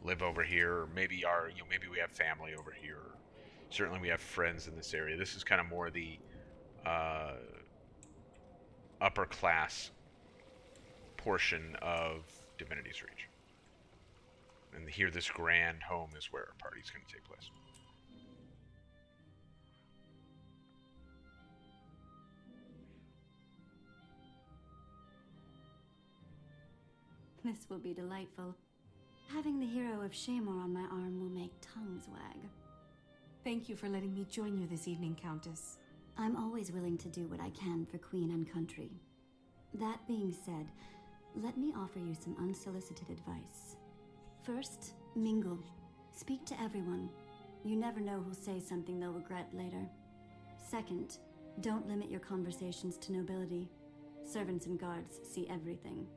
live over here, or maybe maybe we have family over here. Or certainly we have friends in this area. This is kind of more the upper class portion of Divinity's Reach. And here, this grand home is where our party's going to take place. This will be delightful. Having the hero of Shamor on my arm will make tongues wag. Thank you for letting me join you this evening, Countess. I'm always willing to do what I can for Queen and country. That being said, let me offer you some unsolicited advice. First, mingle. Speak to everyone. You never know who'll say something they'll regret later. Second, don't limit your conversations to nobility. Servants and guards see everything.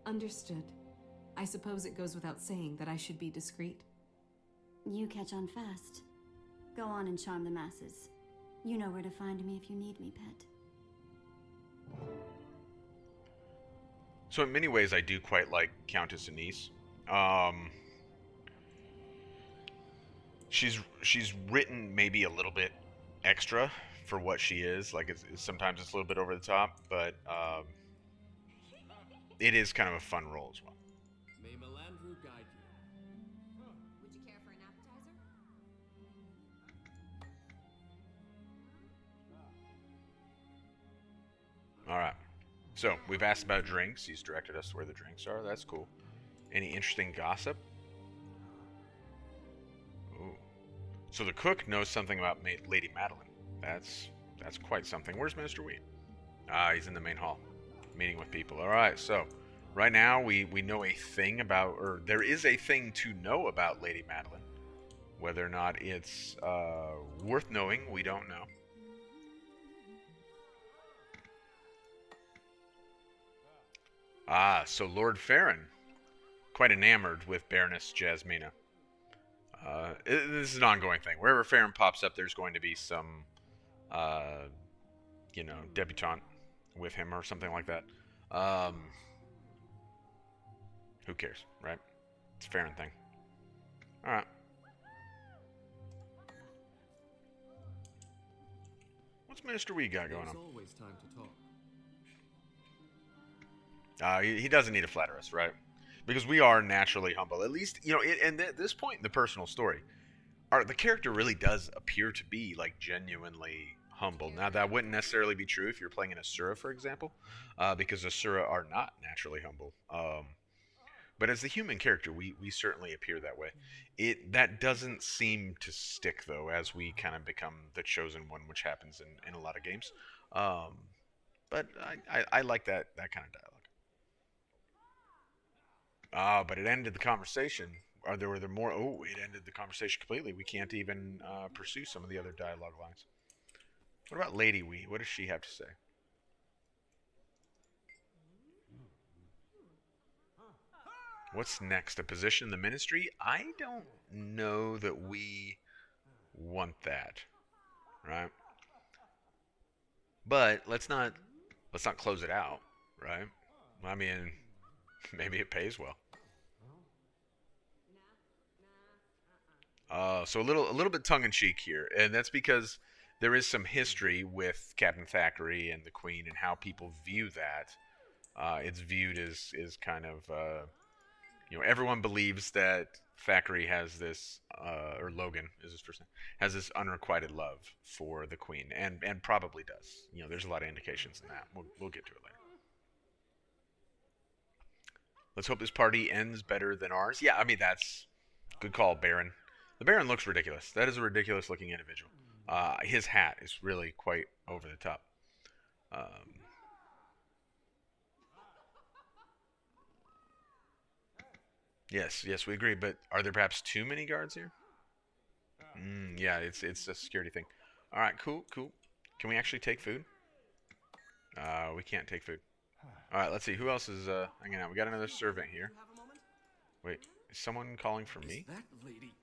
Understood. I suppose it goes without saying that I should be discreet. You catch on fast. Go on and charm the masses. You know where to find me if you need me, pet. So in many ways, I do quite like Countess Anise. She's written maybe a little bit extra for what she is. Like sometimes it's a little bit over the top, but it is kind of a fun role as well. May Melandru guide you. Would you care for an appetizer? All right. So we've asked about drinks. He's directed us to where the drinks are. That's cool. Any interesting gossip? Ooh. So the cook knows something about Lady Madeline. That's quite something. Where's Minister Weed? He's in the main hall, meeting with people. All right. So right now we know a thing about, or there is a thing to know about Lady Madeline. Whether or not it's worth knowing, we don't know. So Lord Farron, quite enamored with Baroness Jasmina. This is an ongoing thing. Wherever Farron pops up, there's going to be some, debutante with him or something like that. Who cares, right? It's a Farron thing. All right. What's Minister Wee got going on? There's always time to talk. He doesn't need to flatter us, right? Because we are naturally humble. At least, and at this point in the personal story, the character really does appear to be, like, genuinely humble. Now, that wouldn't necessarily be true if you're playing an Asura, for example, because Asura are not naturally humble. But as the human character, we certainly appear that way. That doesn't seem to stick, though, as we kind of become the chosen one, which happens in a lot of games. But I like that kind of dialogue. But it ended the conversation. Were there more? Oh, it ended the conversation completely. We can't even pursue some of the other dialogue lines. What about Lady Wee? What does she have to say? What's next? A position in the ministry? I don't know that we want that, right? But let's not close it out, right? I mean, maybe it pays well. So a little bit tongue-in-cheek here, and that's because there is some history with Captain Thackeray and the Queen and how people view that. It's viewed as kind of, everyone believes that Thackeray has this, or Logan is his first name, has this unrequited love for the Queen, and probably does. There's a lot of indications in that. We'll get to it later. Let's hope this party ends better than ours. Yeah, I mean, that's good call, Baron. The Baron looks ridiculous. That is a ridiculous-looking individual. His hat is really quite over the top. Yes, we agree. But are there perhaps too many guards here? Yeah, it's a security thing. All right, cool. Can we actually take food? We can't take food. All right, let's see. Who else is hanging out? We got another servant here. Wait, is someone calling for me? That lady.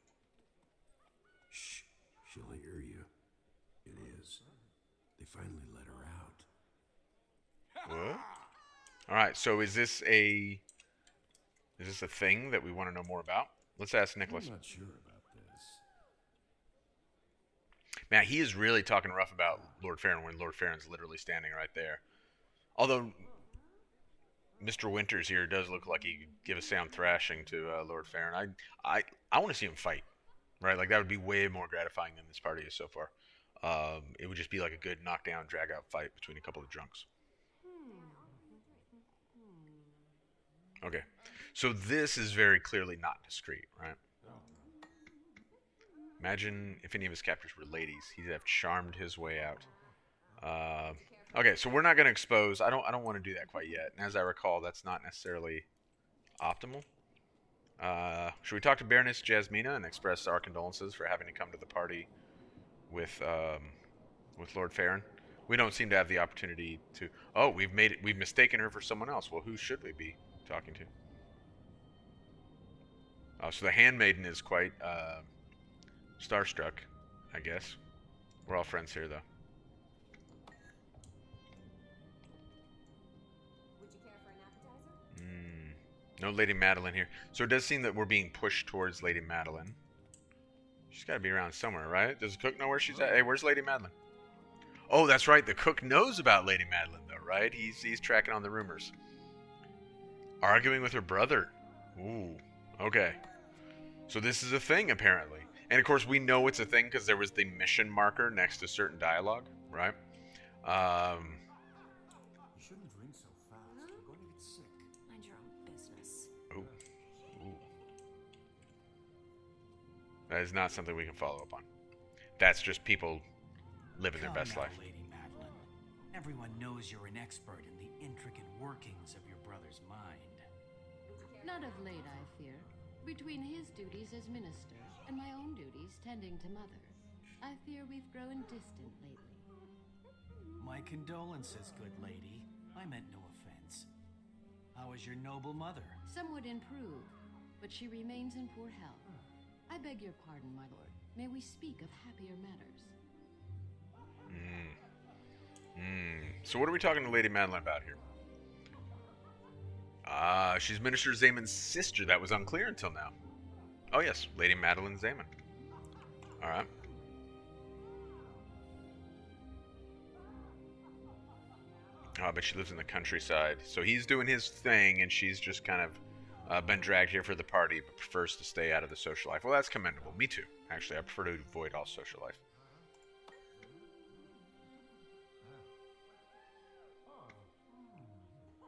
Shh. She'll hear you. It is. They finally let her out. What? All right, so is this a thing that we want to know more about? Let's ask Nicholas. I'm not sure about this. Man, he is really talking rough about Lord Farron when Lord Farron's literally standing right there. Although Mr. Winters here does look like he could give a sound thrashing to Lord Farron. I want to see him fight, right? Like, that would be way more gratifying than this party is so far. It would just be like a good knockdown, drag-out fight between a couple of drunks. Okay, so this is very clearly not discreet, right? Imagine if any of his captors were ladies. He'd have charmed his way out. Okay, so we're not going to expose. I don't want to do that quite yet. And as I recall, that's not necessarily optimal. Should we talk to Baroness Jasmina and express our condolences for having to come to the party with Lord Farron? We don't seem to have the opportunity to. Oh, we've mistaken her for someone else. Well, who should we be talking to? Oh, so the handmaiden is quite Starstruck, I guess. We're all friends here, though. Would you care for an appetizer? No Lady Madeline here. So it does seem that we're being pushed towards Lady Madeline. She's got to be around somewhere, right? Does the cook know where she's at? Hey, where's Lady Madeline? Oh, that's right. The cook knows about Lady Madeline, though, right? He's tracking on the rumors. Arguing with her brother. Ooh, okay. So this is a thing, apparently. And, of course, we know it's a thing because there was the mission marker next to certain dialogue, right? You shouldn't drink so fast. You're going to get sick. Mind your own business. Ooh. That is not something we can follow up on. That's just people living their best Come now, life. Lady Madeline. Everyone knows you're an expert in the intricate workings of your brother's mind. Not of late, I fear. Between his duties as minister and my own duties tending to mother, I fear we've grown distant lately. My condolences, good lady. I meant no offense. How is your noble mother? Somewhat improved, but she remains in poor health. I beg your pardon, my lord. May we speak of happier matters? So what are we talking to Lady Madeline about here? She's Minister Zamon's sister. That was unclear until now. Oh yes, Lady Madeline Zaman. Alright. Oh, but she lives in the countryside. So he's doing his thing, and she's just kind of been dragged here for the party, but prefers to stay out of the social life. Well, that's commendable. Me too. Actually, I prefer to avoid all social life.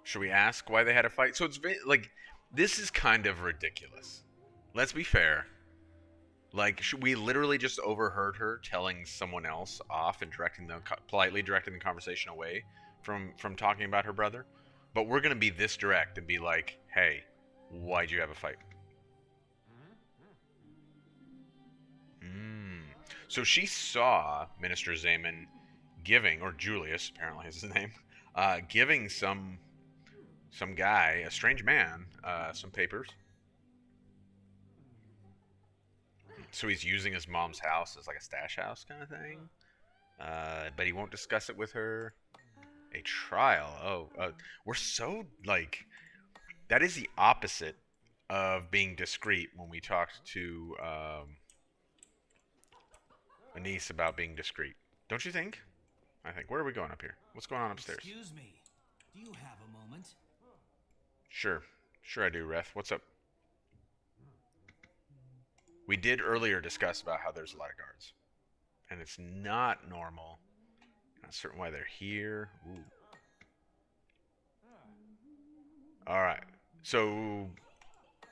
Should we ask why they had a fight? So it's like, this is kind of ridiculous. Let's be fair. Like, we literally just overheard her telling someone else off and politely directing the conversation away from talking about her brother. But we're going to be this direct and be like, hey, why'd you have a fight? So she saw Minister Zaman giving, or Julius apparently is his name, giving some guy, a strange man, some papers. So he's using his mom's house as like a stash house kind of thing. But he won't discuss it with her. A trial. We're so, like, that is the opposite of being discreet when we talked to Anise about being discreet. Don't you think? I think. Where are we going up here? What's going on upstairs? Excuse me. Do you have a moment? Sure I do, Reth. What's up? We did earlier discuss about how there's a lot of guards. And it's not normal. Not certain why they're here. Ooh. Alright. So,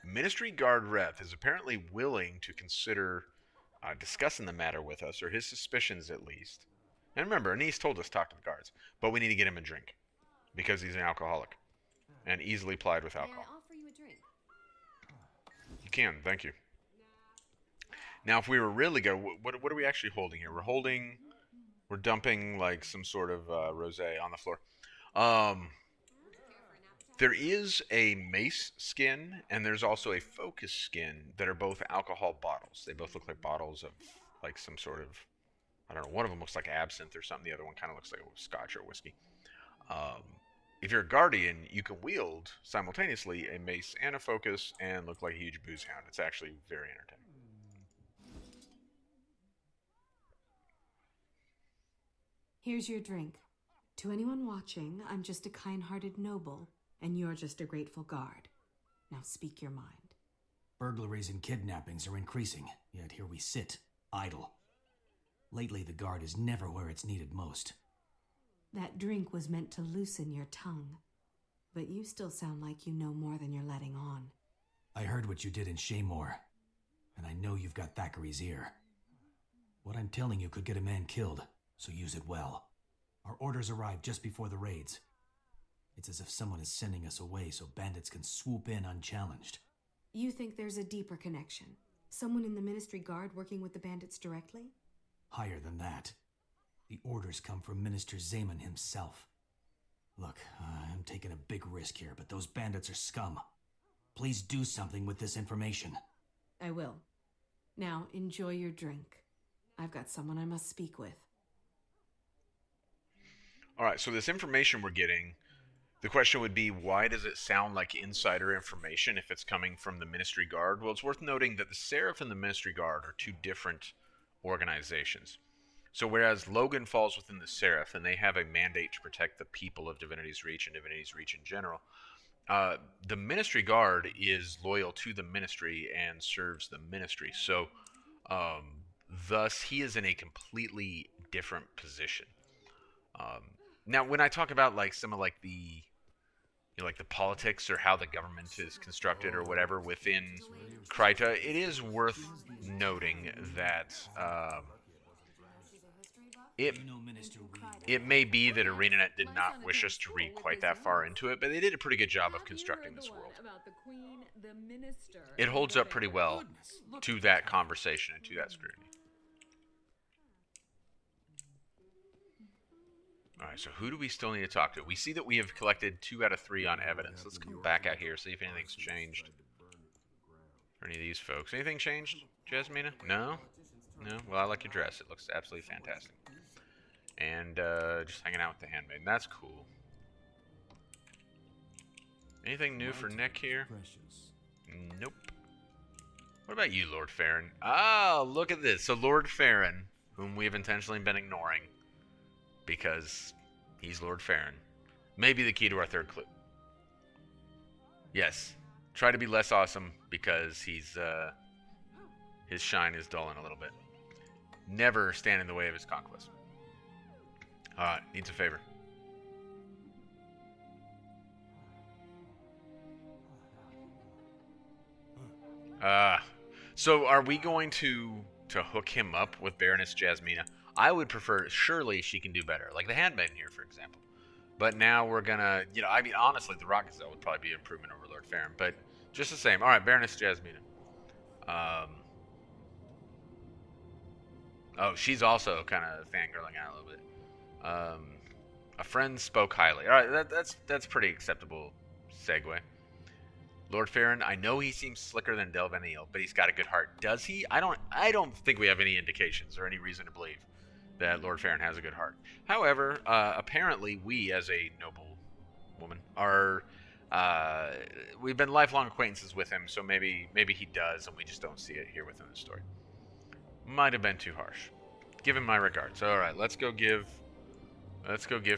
Ministry Guard Reth is apparently willing to consider discussing the matter with us, or his suspicions at least. And remember, Anise told us to talk to the guards. But we need to get him a drink. Because he's an alcoholic. And easily plied with alcohol. May I offer you a drink? You can, thank you. Now, if we were really good, what are we actually holding here? We're dumping like some sort of rosé on the floor. There is a mace skin, and there's also a focus skin that are both alcohol bottles. They both look like bottles of like some sort of, I don't know, one of them looks like absinthe or something. The other one kind of looks like a scotch or whiskey. If you're a guardian, you can wield simultaneously a mace and a focus and look like a huge booze hound. It's actually very entertaining. Here's your drink. To anyone watching, I'm just a kind-hearted noble, and you're just a grateful guard. Now speak your mind. Burglaries and kidnappings are increasing, yet here we sit, idle. Lately, the guard is never where it's needed most. That drink was meant to loosen your tongue, but you still sound like you know more than you're letting on. I heard what you did in Shaymore, and I know you've got Thackeray's ear. What I'm telling you could get a man killed, so use it well. Our orders arrived just before the raids. It's as if someone is sending us away so bandits can swoop in unchallenged. You think there's a deeper connection? Someone in the Ministry Guard working with the bandits directly? Higher than that. The orders come from Minister Zaman himself. Look, I'm taking a big risk here, but those bandits are scum. Please do something with this information. I will. Now, enjoy your drink. I've got someone I must speak with. All right, so this information we're getting, the question would be, why does it sound like insider information if it's coming from the Ministry Guard? Well, it's worth noting that the Seraph and the Ministry Guard are two different organizations. So whereas Logan falls within the Seraph, and they have a mandate to protect the people of Divinity's Reach and Divinity's Reach in general, the Ministry Guard is loyal to the Ministry and serves the Ministry. So thus, he is in a completely different position. Now, when I talk about like some of like the like the politics or how the government is constructed or whatever within Kryta, it is worth noting that it may be that ArenaNet did not wish us to read quite that far into it, but they did a pretty good job of constructing this world. It holds up pretty well to that conversation and to that scrutiny. Alright, so who do we still need to talk to? We see that we have collected 2 out of 3 on evidence. Let's come back out here, see if anything's changed. For any of these folks. Anything changed, Jasmina? No? No? Well, I like your dress. It looks absolutely fantastic. And just hanging out with the handmaiden. That's cool. Anything new for Nick here? Nope. What about you, Lord Farron? Ah, look at this. So Lord Farron, whom we've intentionally been ignoring, because he's Lord Farron, may be the key to our third clue. Yes. Try to be less awesome because he's his shine is dulling a little bit. Never stand in the way of his conquest. Alright, needs a favor. So are we going to hook him up with Baroness Jasmina? I would prefer, surely she can do better. Like the handmaiden here, for example. But now we're gonna, I mean, honestly, the Rocket Cell would probably be an improvement over Lord Farron. But just the same. Alright, Baroness Jasmina. Oh, she's also kind of fangirling out a little bit. A friend spoke highly. Alright, that's pretty acceptable segue. Lord Farron, I know he seems slicker than Delvanil, but he's got a good heart. Does he? I don't think we have any indications or any reason to believe that Lord Farron has a good heart. However, apparently we, as a noble woman, are we've been lifelong acquaintances with him, so maybe he does, and we just don't see it here within the story. Might have been too harsh. Give him my regards. All right, let's go give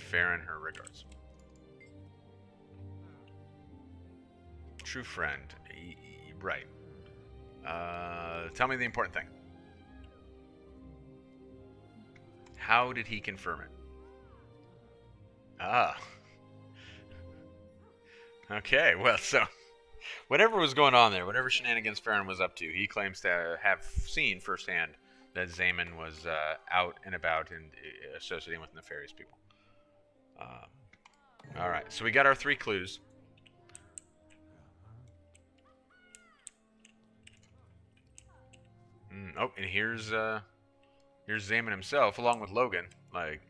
Farron her regards. True friend. Right. Tell me the important thing. How did he confirm it? Ah. Okay, well, so whatever was going on there, whatever shenanigans Farron was up to, he claims to have seen firsthand that Zaman was out and about and associating with nefarious people. All right, so we got our 3 clues. Oh, and here's Zaman himself, along with Logan. Like,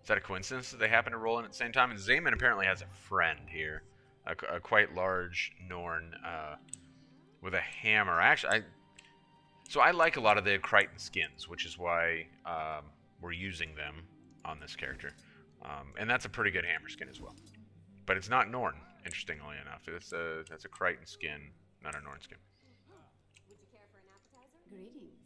is that a coincidence that they happen to roll in at the same time? And Zaman apparently has a friend here, a quite large Norn with a hammer. Actually, so I like a lot of the Crichton skins, which is why we're using them on this character. And that's a pretty good hammer skin as well. But it's not Norn, interestingly enough. That's a Crichton skin, not a Norn skin. Greetings.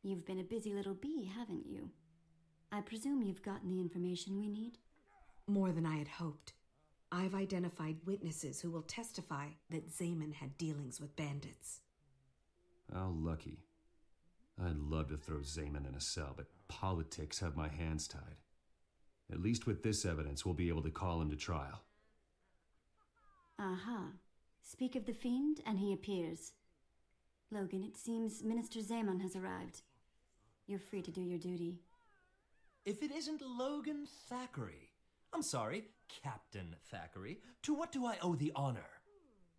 You've been a busy little bee, haven't you? I presume you've gotten the information we need? More than I had hoped. I've identified witnesses who will testify that Zaman had dealings with bandits. How lucky. I'd love to throw Zaman in a cell, but politics have my hands tied. At least with this evidence, we'll be able to call him to trial. Aha. Speak of the fiend, and he appears. Logan, it seems Minister Zaman has arrived. You're free to do your duty. If it isn't Logan Thackeray. I'm sorry, Captain Thackeray. To what do I owe the honor?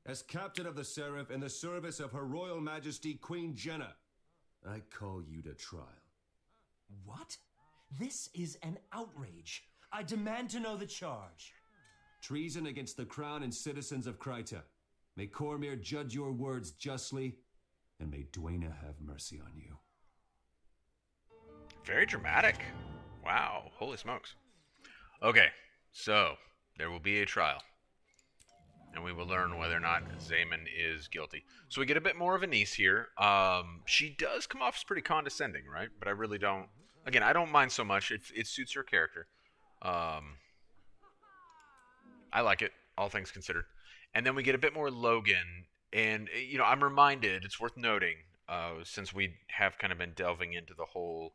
As Captain of the Seraph in the service of Her Royal Majesty Queen Jenna, I call you to trial. What? This is an outrage. I demand to know the charge. Treason against the Crown and citizens of Kryta. May Cormyr judge your words justly, and may Dwayna have mercy on you. Very dramatic. Wow. Holy smokes. Okay, so there will be a trial. And we will learn whether or not Zaman is guilty. So we get a bit more of Anise here. She does come off as pretty condescending, right? But I really don't... Again, I don't mind so much. It suits her character. I like it, all things considered. And then we get a bit more Logan. And, you know, I'm reminded, it's worth noting, since we have kind of been delving into the whole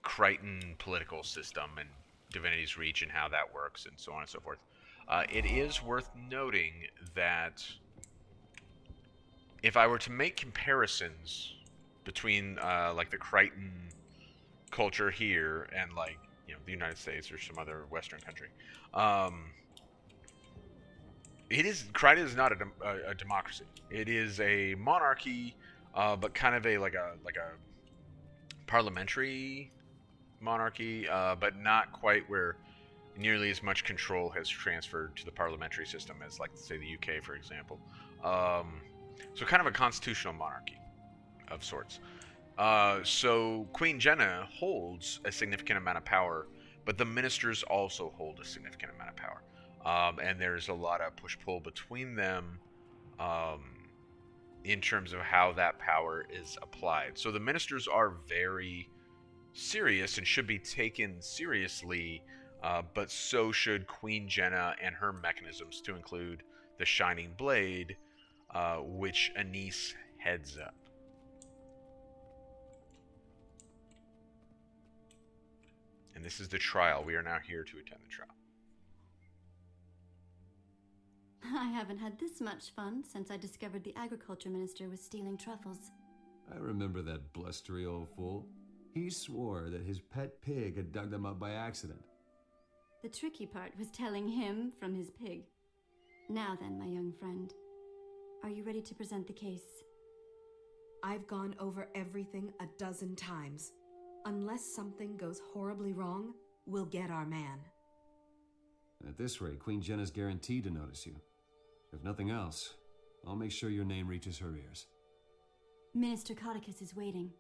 Crichton political system and Divinity's Reach and how that works and so on and so forth. It is worth noting that if I were to make comparisons between like the Crichton culture here and like, you know, the United States or some other Western country, Crichton is not a democracy. It is a monarchy, but kind of like a parliamentary monarchy, but not quite where nearly as much control has transferred to the parliamentary system as, like, say, the UK, for example. So kind of a constitutional monarchy of sorts. So Queen Jenna holds a significant amount of power, but the ministers also hold a significant amount of power. And there's a lot of push-pull between them in terms of how that power is applied. So the ministers are very serious and should be taken seriously, but so should Queen Jenna and her mechanisms, to include the Shining Blade, which Anise heads up. And this is the trial. We are now here to attend the trial. I haven't had this much fun since I discovered the agriculture minister was stealing truffles. I remember that blustery old fool. He swore that his pet pig had dug them up by accident. The tricky part was telling him from his pig. Now then, my young friend, are you ready to present the case? I've gone over everything a dozen times. Unless something goes horribly wrong, we'll get our man. At this rate, Queen Jenna's guaranteed to notice you. If nothing else, I'll make sure your name reaches her ears. Minister Codicus is waiting.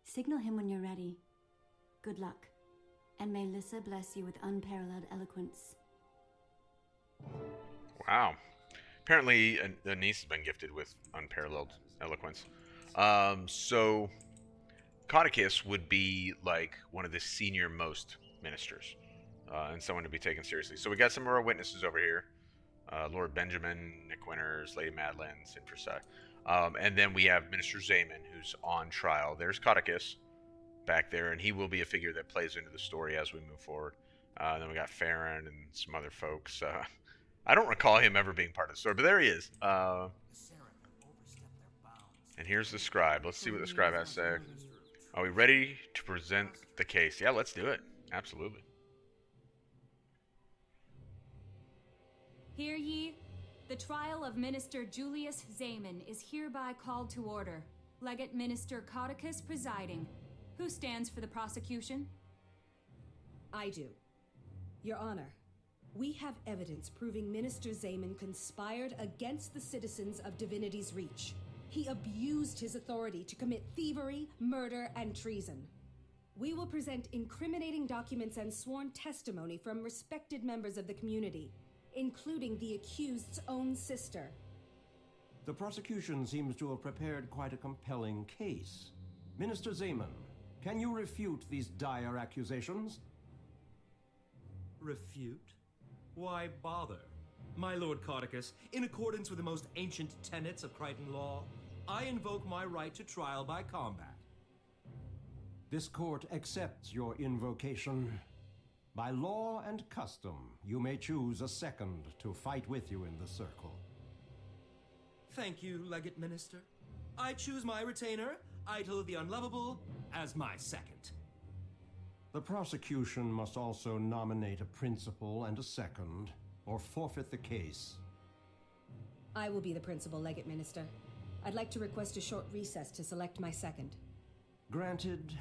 Signal him when you're ready. Good luck. And may Lissa bless you with unparalleled eloquence. Wow. Apparently, Anise has been gifted with unparalleled eloquence. So, Codicus would be like one of the senior-most ministers, and someone to be taken seriously. So we got some of our witnesses over here. Lord Benjamin, Nick Winters, Lady Madeline, Sin Versailles. And then we have Minister Zaman, who's on trial. There's Codicus back there, and he will be a figure that plays into the story as we move forward. Then we got Farron and some other folks. I don't recall him ever being part of the story, but there he is. And here's the scribe. Let's see what the scribe has to say. Are we ready to present the case? Yeah, let's do it. Absolutely. Hear ye, the trial of Minister Julius Zaman is hereby called to order. Legate Minister Codicus presiding. Who stands for the prosecution? I do. Your Honor, we have evidence proving Minister Zaman conspired against the citizens of Divinity's Reach. He abused his authority to commit thievery, murder, and treason. We will present incriminating documents and sworn testimony from respected members of the community, including the accused's own sister. The prosecution seems to have prepared quite a compelling case. Minister Zaman, can you refute these dire accusations? Refute? Why bother? My Lord Codicus, in accordance with the most ancient tenets of Crichton law, I invoke my right to trial by combat. This court accepts your invocation. By law and custom, you may choose a second to fight with you in the circle. Thank you, Legate Minister. I choose my retainer, Eitel the Unlovable, as my second. The prosecution must also nominate a principal and a second, or forfeit the case. I will be the principal legate minister. I'd like to request a short recess to select my second. Granted.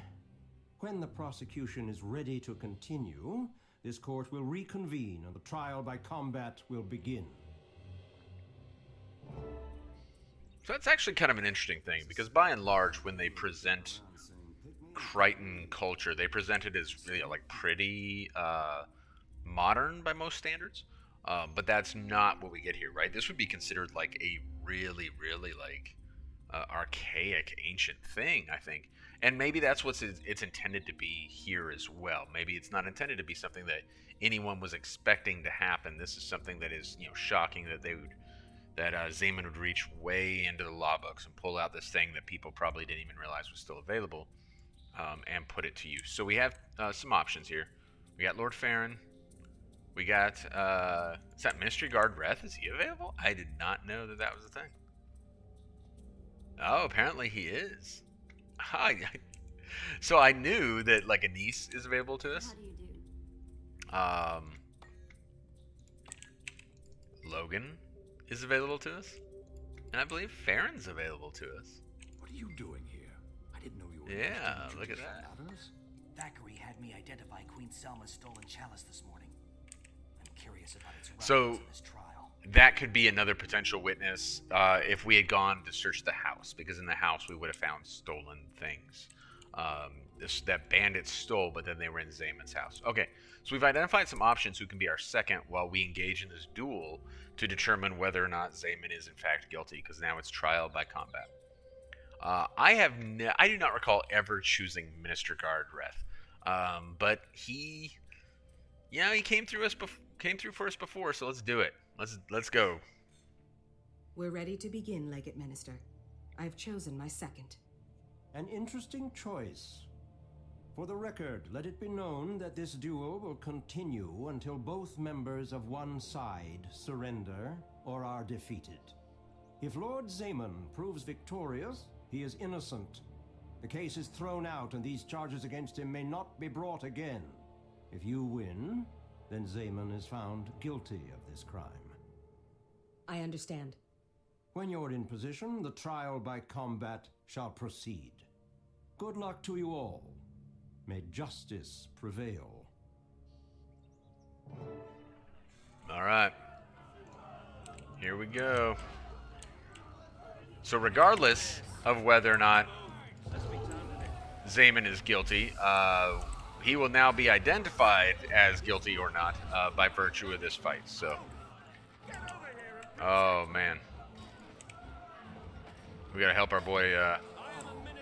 When the prosecution is ready to continue, this court will reconvene and the trial by combat will begin. So that's actually kind of an interesting thing, because by and large, when they present Crichton culture, they present it as really like pretty modern by most standards. But that's not what we get here, right? This would be considered like a really, really like archaic, ancient thing, I think. And maybe that's what it's intended to be here as well. Maybe it's not intended to be something that anyone was expecting to happen. This is something that is, shocking that Zaman would reach way into the law books and pull out this thing that people probably didn't even realize was still available, and put it to use. So we have some options here. We got Lord Farron. We got, is that Ministry Guard Reth? Is he available? I did not know that was a thing. Oh, apparently he is. So I knew that, like, Anise is available to us. How do you do? Logan is available to us. And I believe Farron's available to us. What are you doing here? I didn't know you were. Yeah, look at that. Thackeray had me identify Queen Selma's stolen chalice this morning. I'm curious about its relevance So in this trial. that could be another potential witness if we had gone to search the house, because in the house we would have found stolen things that bandits stole, but then they were in Zamon's house. Okay, so we've identified some options who can be our second while we engage in this duel to determine whether or not Zaman is in fact guilty, because now it's trial by combat. I do not recall ever choosing Minister Guard Reth, but he came through for us before, so let's do it. Let's go. We're ready to begin, Legate Minister. I've chosen my second. An interesting choice. For the record, let it be known that this duel will continue until both members of one side surrender or are defeated. If Lord Zaman proves victorious, he is innocent. The case is thrown out and these charges against him may not be brought again. If you win, then Zaman is found guilty of this crime. I understand. When you're in position, the trial by combat shall proceed. Good luck to you all. May justice prevail. All right. Here we go. So regardless of whether or not Zaman is guilty, he will now be identified as guilty or not by virtue of this fight. So, oh man, we gotta help our boy.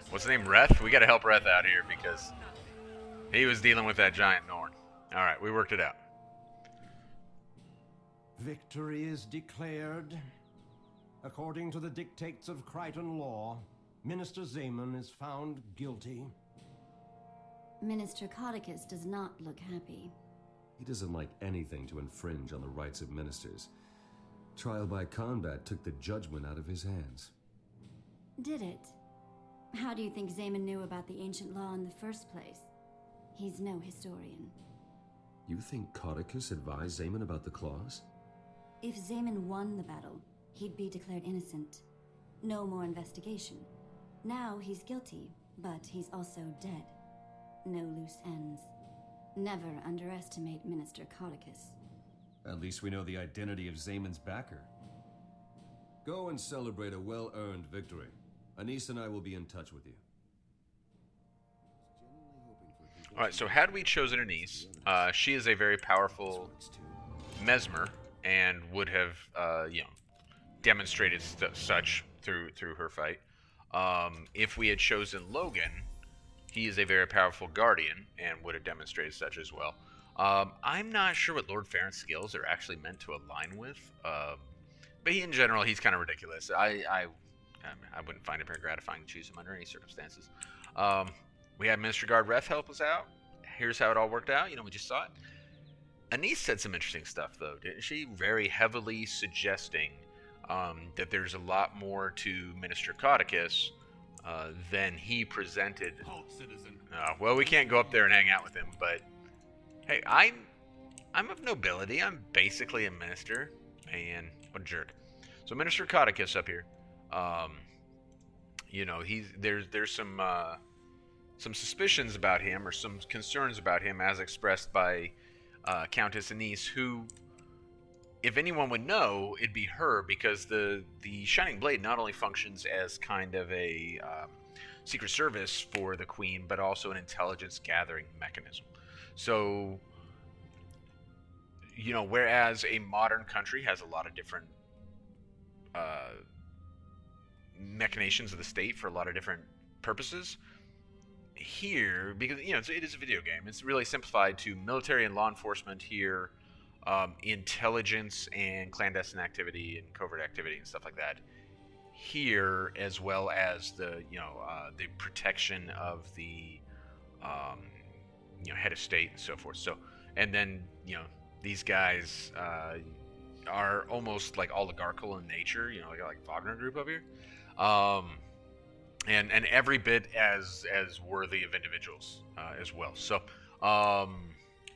What's his name? Reth. We gotta help Reth out here because he was dealing with that giant Norn. All right, we worked it out. Victory is declared. According to the dictates of Crichton law, Minister Zaman is found guilty. Minister Codicus does not look happy. He doesn't like anything to infringe on the rights of ministers. Trial by combat took the judgment out of his hands. Did it? How do you think Zaman knew about the ancient law in the first place? He's no historian. You think Codicus advised Zaman about the clause? If Zaman won the battle, he'd be declared innocent. No more investigation. Now he's guilty, but he's also dead. No loose ends. Never underestimate Minister Codicus. At least we know the identity of Zaman's backer. Go and celebrate a well-earned victory. Anise and I will be in touch with you. All right, so had we chosen Anise, she is a very powerful mesmer and would have, demonstrated such through her fight. If we had chosen Logan, he is a very powerful guardian and would have demonstrated such as well. I'm not sure what Lord Farron's skills are actually meant to align with, but in general, he's kind of ridiculous. I wouldn't find it very gratifying to choose him under any circumstances. We had Minister Guard Reth help us out. Here's how it all worked out. We just saw it. Anise said some interesting stuff, though, didn't she? Very heavily suggesting that there's a lot more to Minister Codicus than he presented. Citizen. Well, we can't go up there and hang out with him, but hey, I'm of nobility. I'm basically a minister. Man, what a jerk. So Minister Codicus up here. There's some suspicions about him, or some concerns about him, as expressed by Countess Anise, who if anyone would know, it'd be her, because the Shining Blade not only functions as kind of a secret service for the Queen, but also an intelligence gathering mechanism. So, you know, whereas a modern country has a lot of different machinations of the state for a lot of different purposes, here, because, you know, it is a video game, it's really simplified to military and law enforcement here, intelligence and clandestine activity and covert activity and stuff like that here, as well as the, you know, the protection of the, you know, head of state and so forth. So, and then, you know, these guys are almost like oligarchical in nature, you know, like Wagner Group up here, and every bit as worthy of individuals as well. So,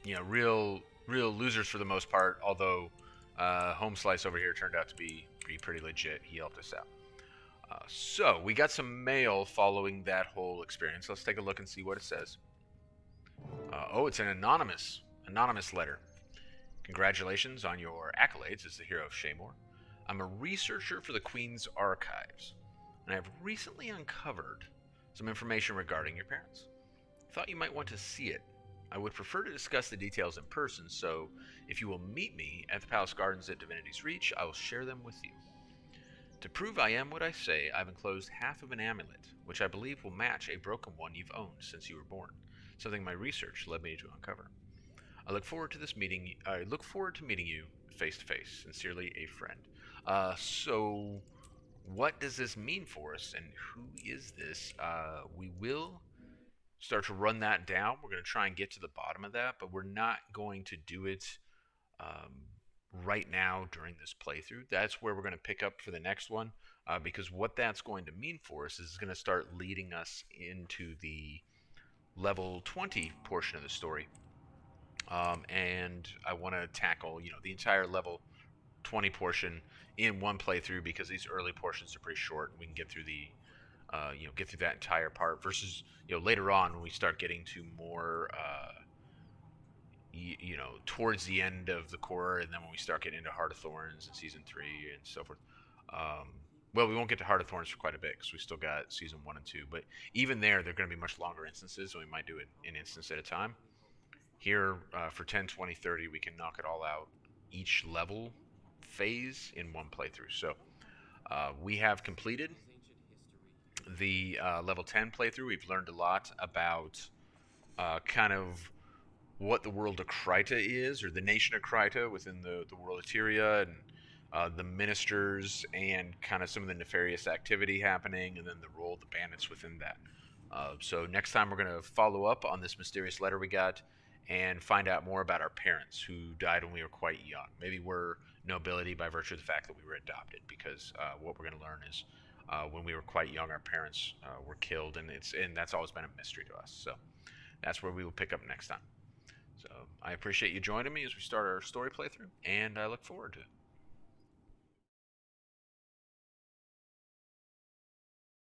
you know, real losers for the most part. Although Home Slice over here turned out to be pretty legit. He helped us out. So we got some mail following that whole experience. Let's take a look and see what it says. Oh, it's an anonymous letter. Congratulations on your accolades as the hero of Shaymore. I'm a researcher for the Queen's Archives, and I have recently uncovered some information regarding your parents. Thought you might want to see it. I would prefer to discuss the details in person, so if you will meet me at the Palace Gardens at Divinity's Reach, I will share them with you. To prove I am what I say, I've enclosed half of an amulet, which I believe will match a broken one you've owned since you were born, something my research led me to uncover. I look forward to meeting you face to face. Sincerely, a friend. So what does this mean for us, and who is this? We will start to run that down. We're going to try and get to the bottom of that, but we're not going to do it right now during this playthrough. That's where we're going to pick up for the next one, because what that's going to mean for us is going to start leading us into the level 20 portion of the story. And I want to tackle, you know, the entire level 20 portion in one playthrough, because these early portions are pretty short, and we can get through the you know, get through that entire part, versus, you know, later on when we start getting to more you know, towards the end of the core, and then when we start getting into Heart of Thorns in Season 3 and so forth. Well, we won't get to Heart of Thorns for quite a bit, because we still got Season 1 and 2, but even there, they're going to be much longer instances, and we might do it an instance at a time. Here, for 10, 20, 30, we can knock it all out, each level phase in one playthrough. So we have completed the level 10 playthrough. We've learned a lot about kind of what the world of Kryta is, or the nation of Kryta within the world of Tyria, and the ministers, and kind of some of the nefarious activity happening, and then the role of the bandits within that. So next time we're going to follow up on this mysterious letter we got, and find out more about our parents, who died when we were quite young. Maybe we're nobility by virtue of the fact that we were adopted, because what we're going to learn is when we were quite young, our parents were killed, and that's always been a mystery to us. So that's where we will pick up next time. So I appreciate you joining me as we start our story playthrough, and I look forward to it.